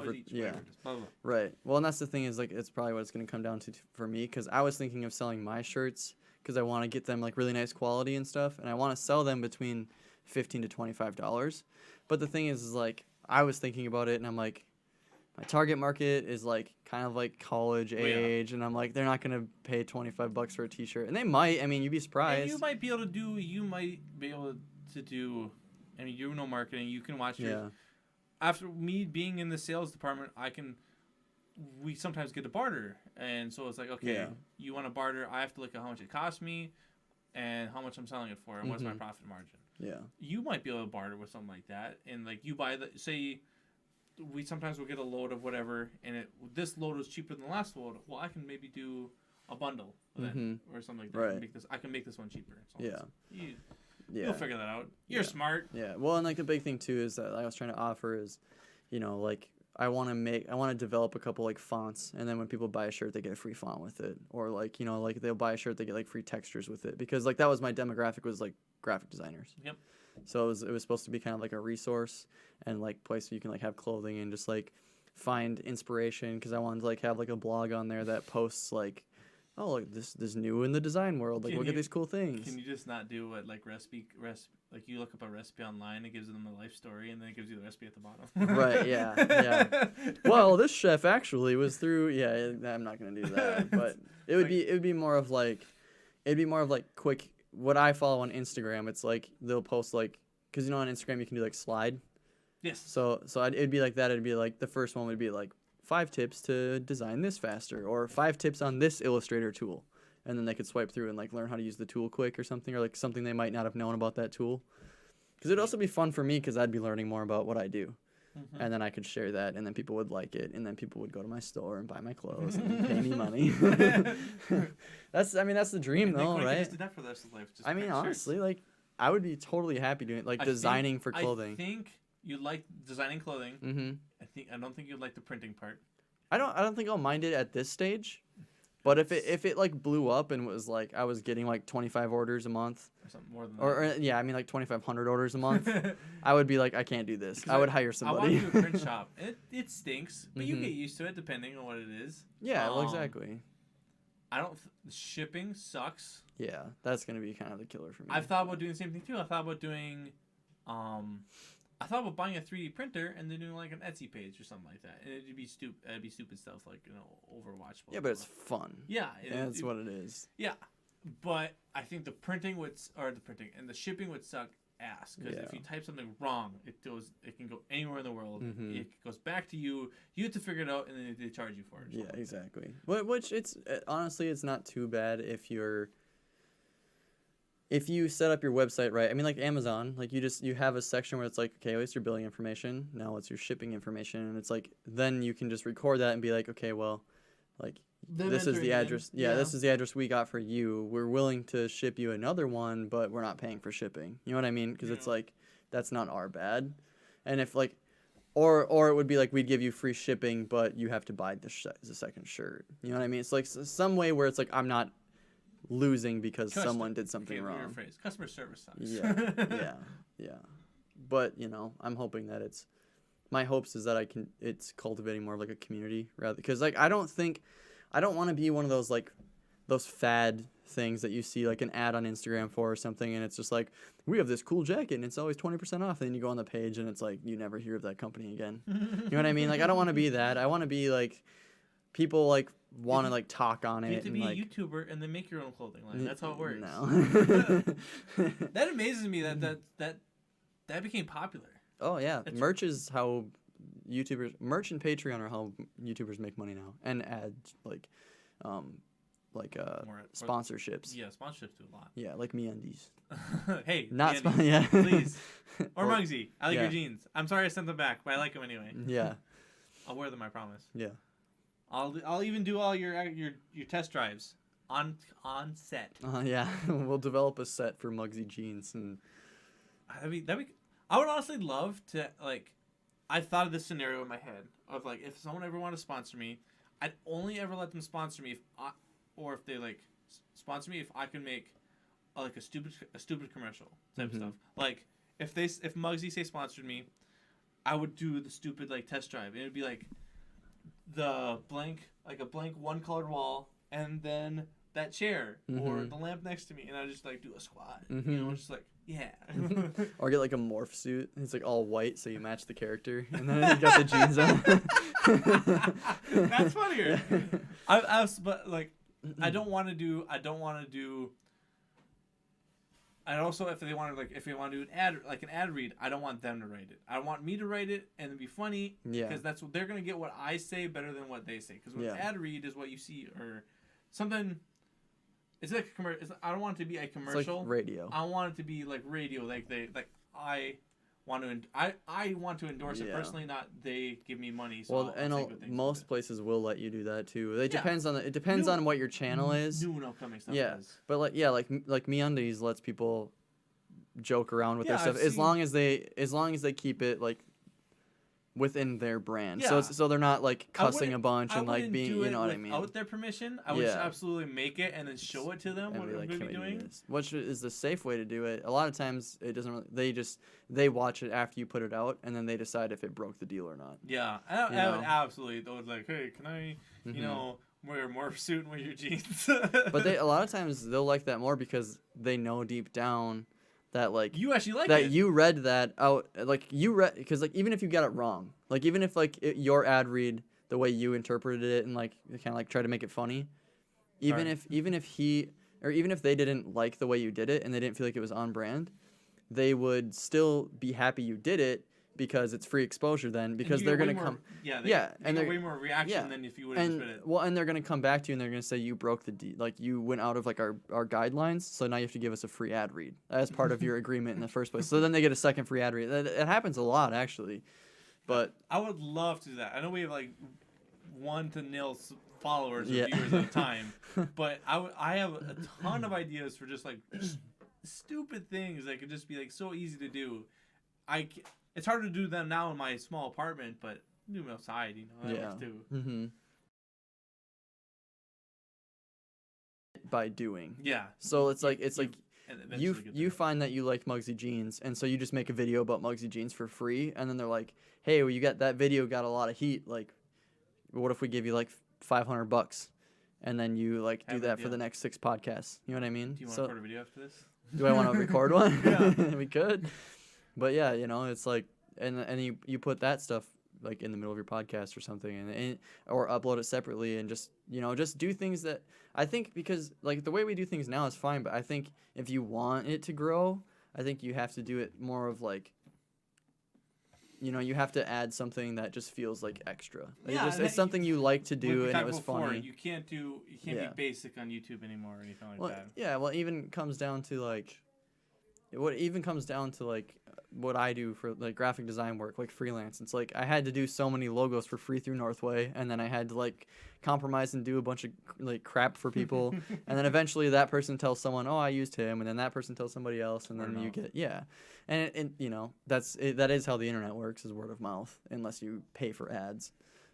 for- each. yeah. Whatever it is. Blah, blah, blah. Right. Well, and that's the thing is like it's probably what it's gonna come down to for me because I was thinking of selling my shirts because I want to get them like really nice quality and stuff, and I want to sell them between $15 to $25. But the thing is like I was thinking about it, and I'm like, my target market is like kind of like college yeah. age, and I'm like they're not gonna pay $25 for a T-shirt, and they might. I mean, you'd be surprised. And you might be able to do. I mean, you know marketing. You can watch your. Yeah. After me being in the sales department, we sometimes get a barter, and so it's like, okay, Yeah. you want to barter? I have to look at how much it cost me, and how much I'm selling it for, and what's my Mhm. profit margin. Yeah. You might be able to barter with something like that, and like you buy we sometimes will get a load of whatever, and this load was cheaper than the last load. Well, I can maybe do a bundle then, or something like that. Right. I can make this one cheaper. So Yeah. Yeah. You'll figure that out. You're Yeah. smart. Yeah. Well, and like the big thing too is that I was trying to offer is, like I want to develop a couple like fonts, and then when people buy a shirt, they get a free font with it, or like like they'll buy a shirt, they get like free textures with it, because like that was my demographic, was like graphic designers. Yep. So it was supposed to be kind of like a resource and like place where you can like have clothing and just like find inspiration, because I wanted to like have like a blog on there that posts like, oh, look, this new in the design world, like Can look you- at these cool things. Can you just not do what like like you look up a recipe online, it gives them the life story, and then it gives you the recipe at the bottom. Right, yeah. Well, this chef actually was through. Yeah, I'm not gonna do that, but it would be more of like, quick. What I follow on Instagram, it's like they'll post like, because on Instagram you can do like slide. Yes. So it'd be like that. It'd be like the first one would be like 5 tips to design this faster, or 5 tips on this Illustrator tool, and then they could swipe through and like learn how to use the tool quick or something, or like something they might not have known about that tool. Because it'd also be fun for me, because I'd be learning more about what I do. Mhm. And then I could share that, and then people would like it, and then people would go to my store and buy my clothes and pay me money. that's the dream, And then though, Quinn can right? just do that for the rest of his life. Just I mean, print shirts. honestly, like I would be totally happy doing it, like I designing think- for clothing. I think you like designing clothing. Mm-hmm. I don't think you'd like the printing part. I don't think I'll mind it at this stage, but if it like blew up and was like I was getting like 25 orders a month, Or something more than that. or yeah, I mean like 2,500 orders a month, I would be like, I can't do this. I would hire I want somebody. to do a print shop. It stinks, but you Mhm. get used to it depending on what it is. Yeah, well, Um, exactly. I don't. Shipping sucks. Yeah, that's gonna be kind of the killer for me. I've thought about doing the same thing too. I thought about doing, I thought about buying a 3D printer and then doing like an Etsy page or something like that. And it'd be stupid stuff like Overwatch. Yeah, but it's fun. yeah, That's what it is. Yeah, but I think the printing and the shipping would suck ass, because if Yeah. you type something wrong, it can go anywhere in the world. Mhm. It goes back to you. You have to figure it out, and then they charge you for it. or Yeah, something. exactly. Which it's honestly, it's not too bad if you set up your website right. I mean, like Amazon, like you have a section where it's like, okay, what's your billing information? Now what's your shipping information? And it's like, then you can just record that and be like, okay, well, like Them this is entering the in, address. Yeah, this is the address we got for you. We're willing to ship you another one, but we're not paying for shipping. You know what I mean? Because it's Yeah. like, that's not our bad. And if like, or it would be like, we'd give you free shipping, but you have to buy the second shirt. You know what I mean? It's like some way where it's like, I'm not losing because someone did something Okay, wrong. rephrase. Customer service sucks. Yeah. But I'm hoping that my hopes is that it's cultivating more of like a community, rather, because like I don't want to be one of those like those fad things that you see like an ad on Instagram for or something, and it's just like, we have this cool jacket and it's always 20% off, and then you go on the page and it's like you never hear of that company again. You know what I mean? Like, I don't want to be that. I want to be like, people like want to like talk on You it have to and be like a YouTuber and then make your own clothing line. That's how it works. No. That amazes me that became popular. Oh yeah, It's- merch is how merch and Patreon are how YouTubers make money now, and ads like More- sponsorships. Yeah, sponsorships do a lot. Yeah, like MeUndies. Hey, Not Andy, yeah. please. Or Or- Muggsy. I like yeah. your jeans. I'm sorry I sent them back, but I like them anyway. Yeah, I'll wear them. I promise. yeah. I'll even do all your test drives on set. Yeah. We'll develop a set for Muggsy jeans, and I would honestly love to, like, I've thought of this scenario in my head of like, if someone ever wanted to sponsor me, I'd only ever let them sponsor me if they like sponsor me if I can make like a stupid commercial type Mhm. stuff. Like if Muggsy say sponsored me, I would do the stupid like test drive. And it'd be like a blank one colored wall, and then that chair or Mhm. the lamp next to me, and I just like do a squat. Mhm. You know, just like yeah. or get like a morph suit. It's like all white, so you match the character, and then you got the jeans on. That's funnier. But like, I don't want to do. And also, if they want to do an ad read, I don't want them to write it. I want me to write it and it'd be funny. Yeah. Because that's what they're gonna get. What I say better than what they say. Because when Yeah. ad read is what you see or something. It's like a commercial. I don't want it to be a It's commercial. like radio. I want it to be like radio. I want to endorse it Yeah. personally, not they give me money. So Well, I'll and say good things most about places will let you do that too. It Yeah. depends New- on what your channel is. New and upcoming stuff. Yeah. Does. But like MeUndies lets people joke around with their Yeah, stuff I've as seen- long as they keep it like within their brand. Yeah. So they're not like I cussing a wouldn't- bunch I and like wouldn't being, do you it know what I mean? without their permission. I would just Yeah. absolutely make it and then show it to them And what be I'm like, going to "Can be we do doing. this?" Which is the safe way to do it. A lot of times it doesn't really, they watch it after you put it out and then they decide if it broke the deal or not. Yeah, You I would know? absolutely. I would like, hey, can I, Mhm. you know, wear a morph suit and wear your jeans? But a lot of times they'll like that more because they know deep down that like you actually like that it. you read that out, like you read, because like even if you got it wrong, like even if like your ad read the way you interpreted it and like kind of like try to make it funny, even Sorry. even if they didn't like the way you did it and they didn't feel like it was on brand, they would still be happy you did it because it's free exposure then, And because you they're get way gonna more- come. Yeah, yeah, they and get they're- way more reaction yeah, than if you would have just read And it. well, and they're gonna come back to you and they're gonna say you broke like you went out of like our guidelines, so now you have to give us a free ad read as part of your agreement in the first place. So then they get a second free ad read. It happens a lot actually, but I would love to do that. I know we have like 1 to 0 followers or Yeah. viewers at a time, but I have a ton of ideas for just like stupid things that could just be like so easy to do. It's hard to do them now in my small apartment, but do them outside, you know, that yeah. works too. Mm-hmm. By doing. Yeah. So it's like And you eventually get you there. find that you like Muggsy Jeans, and so you just make a video about Muggsy Jeans for free, and then they're like, "Hey, well, you got that video got a lot of heat. Like, what if we give you like $500?" And then you like do Have an that for idea. the next 6 podcasts. You know what I mean? Do you want So to record a video after this? do I want to record one? Yeah. We could. But yeah, you know, it's like, and you put that stuff like in the middle of your podcast or something, and or upload it separately, and just, you know, just do things that I think, because like the way we do things now is fine, but I think if you want it to grow, I think you have to do it more of like, you know, you have to add something that just feels like extra. Yeah, It's and something you like to Like do, we and it talked was before, funny. You can't Yeah. be basic on YouTube anymore or anything like Well, that. yeah, well, it even comes down to like, what I do for like graphic design work, like freelance. It's like I had to do so many logos for free through Northway, and then I had to like compromise and do a bunch of like crap for people, and then eventually that person tells someone, "Oh, I used him," and then that person tells somebody else, and Word then of you mouth. get, yeah, and you know, that is how the internet works, is word of mouth, unless you pay for ads,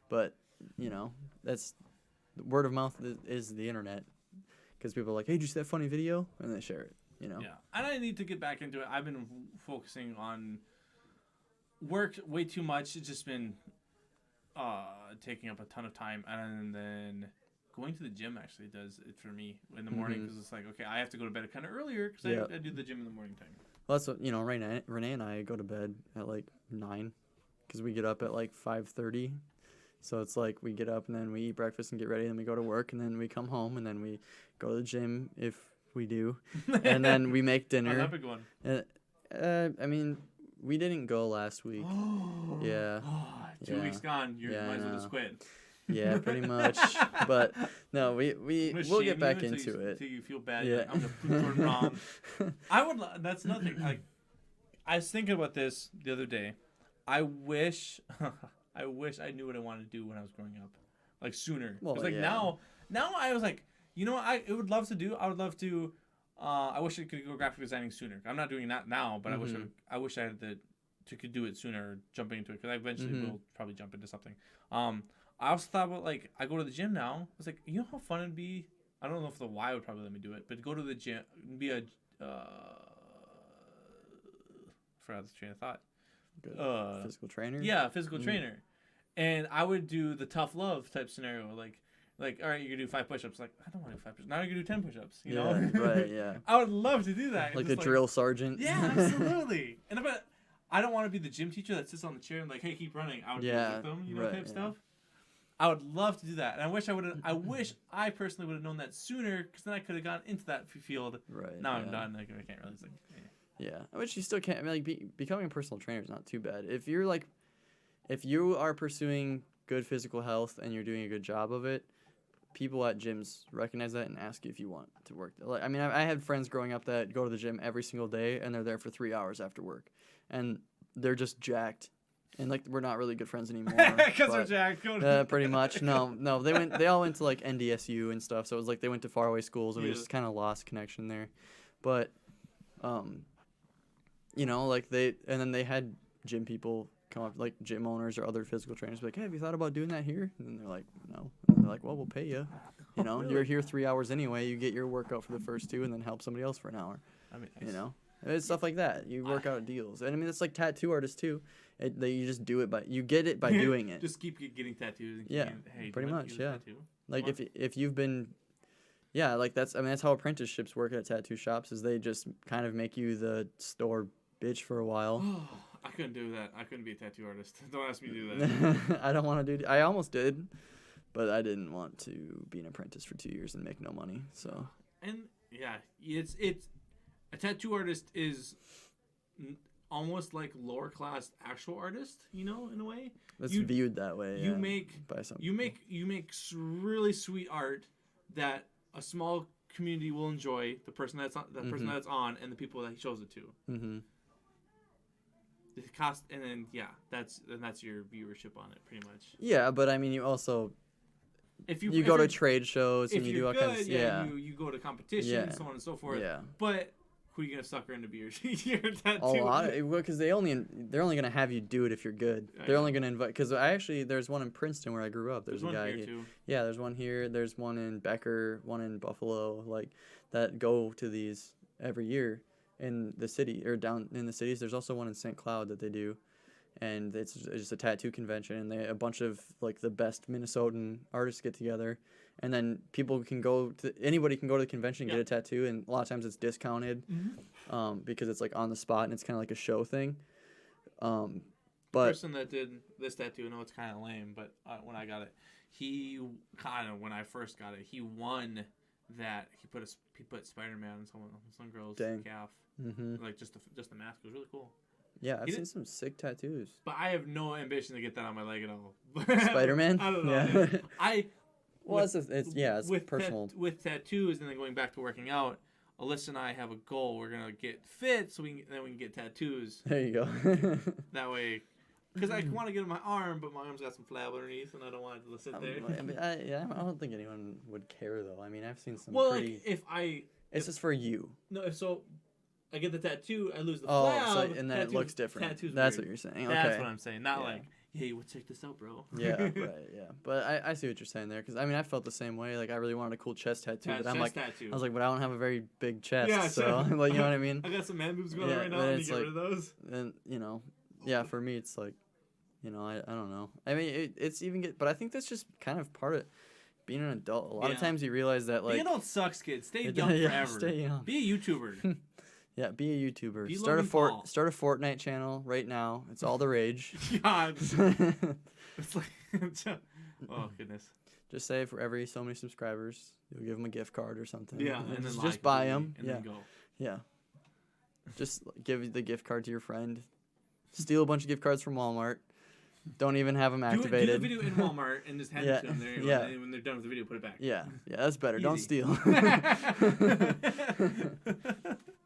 but you know, that's word of mouth is the internet, because people are like, "Hey, did you see that funny video?" and they share it. You know. Yeah, and I need to get back into it. I've been focusing on work way too much. It's just been taking up a ton of time, and then going to the gym actually does it for me in the morning, Mhm. because it's like, okay, I have to go to bed kind of earlier because Yeah. I do the gym in the morning time. Well, that's what, you know, Renee and I go to bed at like 9, because we get up at like 5:30. So it's like we get up and then we eat breakfast and get ready, and then we go to work, and then we come home, and then we go to the gym if we do, and then we make How's dinner. that been going? I mean, we didn't go last week. Yeah. 2 Yeah. weeks gone. You Yeah, I might as well know. just quit. Yeah, pretty much. But no, I'm gonna we'll shame get back you until into you, it. until you feel bad. Yeah. Like, I'm gonna prove Jordan wrong. I would. That's another thing. Like, I was thinking about this the other day. I wish I knew what I wanted to do when I was growing up, like sooner. Well, 'Cause, like yeah. now I was like, you know what I would love to do. I would love to. I wish I could go graphic designing sooner. I'm not doing that now, but Mhm. I wish I had could do it sooner, or jumping into it, because I eventually Mhm. will probably jump into something. I also thought about, like, I go to the gym now. I was like, you know how fun it'd be. I don't know if the Y would probably let me do it, but go to the gym, be a forgot the train of thought. Good. Physical trainer. Yeah, physical Mm. trainer. And I would do the tough love type scenario, like, all right, you're gonna do 5 push-ups. Like, I don't want to do 5 push-ups. Now you're gonna do 10 push-ups. You know? Yeah, right. Yeah. I would love to do that. Like Just the drill sergeant. Yeah, absolutely. And I don't want to be the gym teacher that sits on the chair and like, hey, keep running. I would Yeah, be with them, you know, right, type yeah. stuff. I would love to do that, and I wish I personally would have known that sooner, because then I could have gone into that field. Right. Now yeah. I'm done. Like, I can't really. It's like, Yeah, which you still can't. I mean, like becoming a personal trainer is not too bad. If you are pursuing good physical health and you're doing a good job of it, people at gyms recognize that and ask you if you want to work. Like, I mean, I had friends growing up that go to the gym every single day, and they're there for 3 hours after work, and they're just jacked, and like we're not really good friends anymore. because they're but- jacked. Pretty much. No, they all went to like NDSU and stuff, so it was like they went to faraway schools, and we Yeah. just kind of lost connection there. But you know, like and then they had gym people come up, like gym owners or other physical trainers, be like, hey, have you thought about doing that here? And then they're like, no. And they're like, well, we'll pay you. You know, Really? you're here 3 hours anyway. You get your workout for the first 2, and then help somebody else for an hour. I mean, You know, it's stuff like that. You work out deals, and I mean, it's like tattoo artists too. You just do it you get it by doing it. Just keep getting tattoos. And keep Yeah, getting, hey, pretty do you want much, to use a yeah. tattoo? Like What? if you've been, yeah, like that's how apprenticeships work at tattoo shops. Is they just kind of make you the store bitch for a while. I couldn't do that. I couldn't be a tattoo artist. Don't ask me to do that. I don't want to do. I almost did, but I didn't want to be an apprentice for 2 years and make no money. So And yeah, it's a tattoo artist is almost like lower class actual artist, you know, in a way. it's You- viewed that way. You yeah, make by some. you make really sweet art that a small community will enjoy. The person that's on, person that's on, and the people that he shows it to. Mm-hmm. The cost, and then that's your viewership on it, pretty much. Yeah, but I mean, you also If you if go to you're- trade shows and if you do you're all good, kinds. yeah, you go to competitions, Yeah. so on and so forth. Yeah. But who are you gonna sucker into be your tattoo? A lot, because they're only gonna have you do it if you're good. I They're know. only gonna invite. Because there's one in Princeton where I grew up. There's a one guy. here too. Yeah, there's one here. There's one in Becker. One in Buffalo. Like that go to these every year in the city or down in the cities. There's also one in St. Cloud that they do, and it's just a tattoo convention. And a bunch of like the best Minnesotan artists get together. And then anybody can go to the convention and Yeah. get a tattoo, and a lot of times it's discounted, because it's like on the spot and it's kind of like a show thing. The But person that did this tattoo, I know it's kind of lame, but when I got it, when I first got it, he won that. He put Spider-Man on some girl's Dang. calf, like just the mask. It was really cool. yeah, I've He seen did- some sick tattoos. But I have no ambition to get that on my leg at all. Spider-Man? I don't know. Yeah. man. Well, it's with personal. with tattoos, and then going back to working out. Alyssa and I have a goal. We're gonna get fit, so we can get tattoos. There you go. That way, because I want to get on my arm, but my arm's got some flab underneath, and I don't want it to sit there. I mean, I don't think anyone would care though. I mean, I've seen some Well, pretty. like if I It's just for you. I get the tattoo, I lose the Oh, flab. and then it looks different. Tattoo's That's weird. what you're saying. That's Okay. what I'm saying. Not Yeah. like, hey, check this out, bro. Yeah, right, yeah. But I see what you're saying there, because I mean, I felt the same way. Like, I really wanted a cool chest tattoo, but I'm like, tattoo. I was like, but I don't have a very big chest, Yeah, so sure. like, you know what I mean? I got some man boobs going Yeah, on right now. but I need it's to get like- rid of those. And yeah, for me, it's like, I don't know. I mean, it's even but I think that's just kind of part of being an adult. A lot of Yeah. times you realize that like, Being adult sucks, kid. Stay it- young yeah, forever. stay young. Be a YouTuber. Yeah, be a YouTuber. Be Start a Logan Paul. start a Fortnite channel right now. It's all the rage. God. It's like, oh, goodness. Just say for every so many subscribers, you'll give them a gift card or something. Yeah, and then just buy them. and Yeah, then go. yeah. Just give the gift card to your friend. Steal a bunch of gift cards from Walmart. Don't even have them Do activated. the video in Walmart and just hand Yeah, it to them there. yeah. And when they're done with the video, put it back. Yeah, that's better. Don't Easy. steal.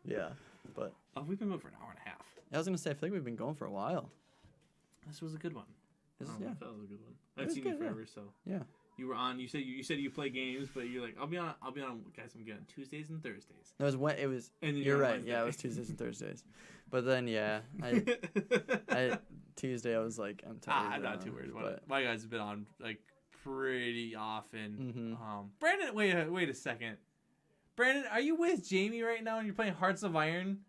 Yeah, but Oh, we've been going for an hour and a half. I was gonna say I feel like we've been going for a while. This was a good one. This is, Oh, yeah, that was a good one. It I've was seen you good, yeah. forever, so yeah. you were on. You said you play games, but you're like, I'll be on. Guys, I'm getting on Tuesdays and Thursdays. It was when it was. And then You're on right. Wednesday. Yeah, it was Tuesdays and Thursdays. But then yeah, I Tuesday I was like I'm tired. I'm not too worried about but, it. My guys have been on like pretty often. Mhm. Brandon, wait a second. Brandon, are you with Jamie right now and you're playing Hearts of Iron?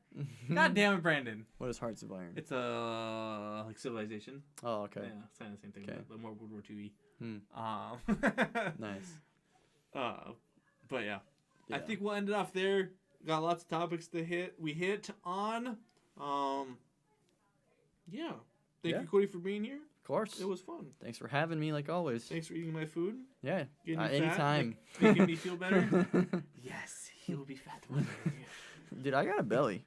God damn it, Brandon. What is Hearts of Iron? It's like Civilization. Oh, okay. Yeah, it's kind of the same thing, Okay. but more World War II. Hmm. Nice. But yeah. I Yeah. think we'll end it off there. Got lots of topics to hit. We hit on, yeah. Thank Yeah. you, Cody, for being here. Of course. It was fun. Thanks for having me, like always. Thanks for eating my food. Yeah. Getting me fat, Anytime. making me feel better. Yes, he will be fat one day. Dude, I got a belly.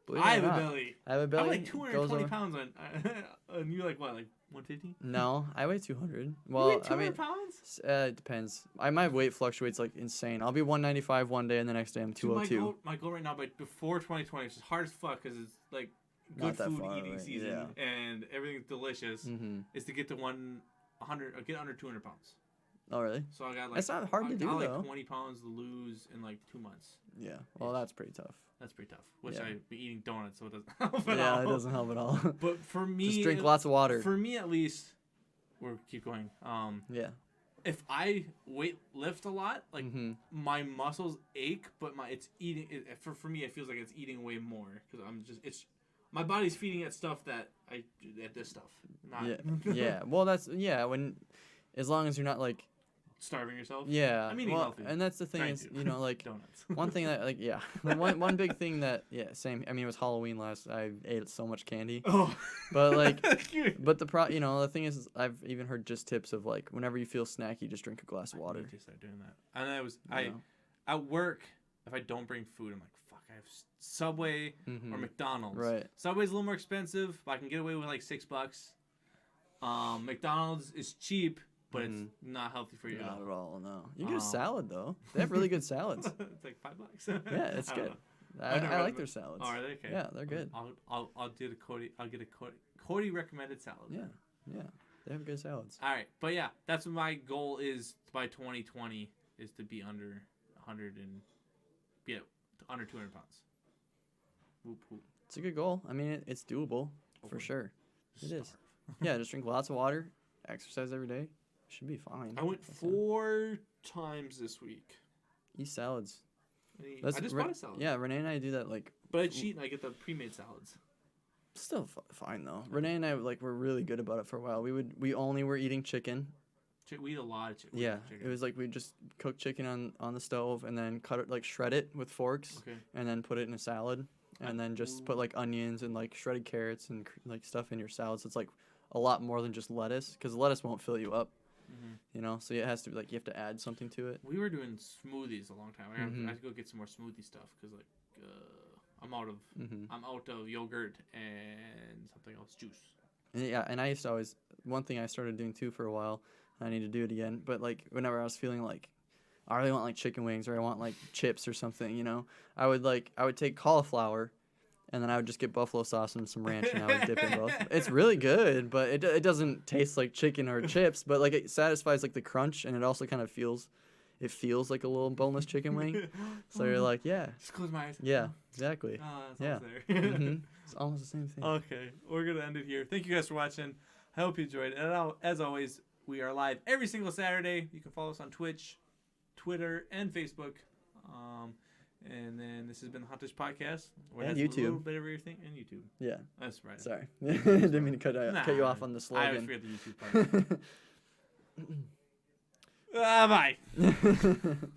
Believe it I or have a not. belly. I have a belly. I'm like Goes 220 over- pounds on, and you like what, like 150? No, I weigh 200. You Well, weigh I 200 mean, pounds? it depends. My weight fluctuates like insane. I'll be 195 one day, and the next day I'm Dude, 202. my goal right now, but before 2020, which is hard as fuck because it's like Not good that food far eating away, season yeah. and everything's delicious, Mm-hmm. is to get to 100 or get under 200 pounds. Oh, really? So I got like That's not hard to I do, got though. like 20 pounds to lose in like 2 months. Yeah. Well, that's pretty tough. That's pretty tough. Which Yeah. I've been eating donuts, so it doesn't help at Yeah, all. it doesn't help at all. But for me, Just drink lots of water. For me, at least, we'll keep going. Yeah. If I lift a lot, like Mm-hmm. my muscles ache, but it's eating. For me, it feels like it's eating way more because my body's feeding it stuff that this stuff. Not Yeah. Yeah. Well, as long as you're not like. starving yourself. Yeah. I'm eating well, healthy. and that's the thing Trying is, to. like Donuts. one thing that like one big thing that same. I mean, it was Halloween last. I ate so much candy, Oh. but like. But the thing is, I've even heard just tips of like whenever you feel snacky, just drink a glass of I water. need to start doing that. And You know? at work, if I don't bring food, I'm like, fuck, I have Subway Mhm. or McDonald's. Right. Subway's a little more expensive, but I can get away with like $6. McDonald's is cheap, but it's not healthy for you. Not at all. No. You get a Um, salad though. They have really good salads. It's like $5. Yeah, it's I don't good. know. I I've never like had their them. salads. Oh, are they? Okay. Yeah, they're good. I'll do the Cody. I'll get a Cody recommended salad. Yeah. Yeah. They have good salads. All right, but yeah, that's what my goal is by 2020 is to be under 100 and under 200 pounds. Whoop, whoop. It's a good goal. I mean, it's doable for Hopefully. sure. It is. Starve. Yeah, just drink lots of water, exercise every day. Should be fine. I went That's it. 4 times this week. Eat salads. I just bought a salad. Yeah, Renee and I do that like But I cheat and I get the pre-made salads. still fine though. Renee and I like were really good about it for a while. We only were eating chicken. We eat a lot of chicken. Yeah, it was like we just cook chicken on the stove and then cut it like shred it with forks Okay. and then put it in a salad and then just put like onions and like shredded carrots and like stuff in your salad. So it's like a lot more than just lettuce because lettuce won't fill you up, you know. So it has to be like you have to add something to it. We were doing smoothies a long time. I Mhm. have to go get some more smoothie stuff because like I'm out of Mm-hmm. I'm out of yogurt and something else, juice. Yeah, and I used to always one thing I started doing too for a while. I need to do it again, but like whenever I was feeling like I really want like chicken wings or I want like chips or something, you know, I would take cauliflower, and then I would just get buffalo sauce and some ranch, and I would dip in both. It's really good, but it doesn't taste like chicken or chips, but like it satisfies like the crunch, and it also kind of feels like a little boneless chicken wing. So you're like, yeah, Just close my eyes. yeah, exactly. That's Yeah. almost there. hmm It's almost the same thing. Okay, we're gonna end it here. Thank you guys for watching. I hope you enjoyed it. And as always, we are live every single Saturday. You can follow us on Twitch, Twitter, and Facebook. And then this has been the Hot Dish Podcast. Where And it has a little YouTube. bit of everything, and YouTube. Yeah, That's right. sorry, didn't mean to cut you Nah, off on the I always slogan. forget the YouTube part. Bye. Bye.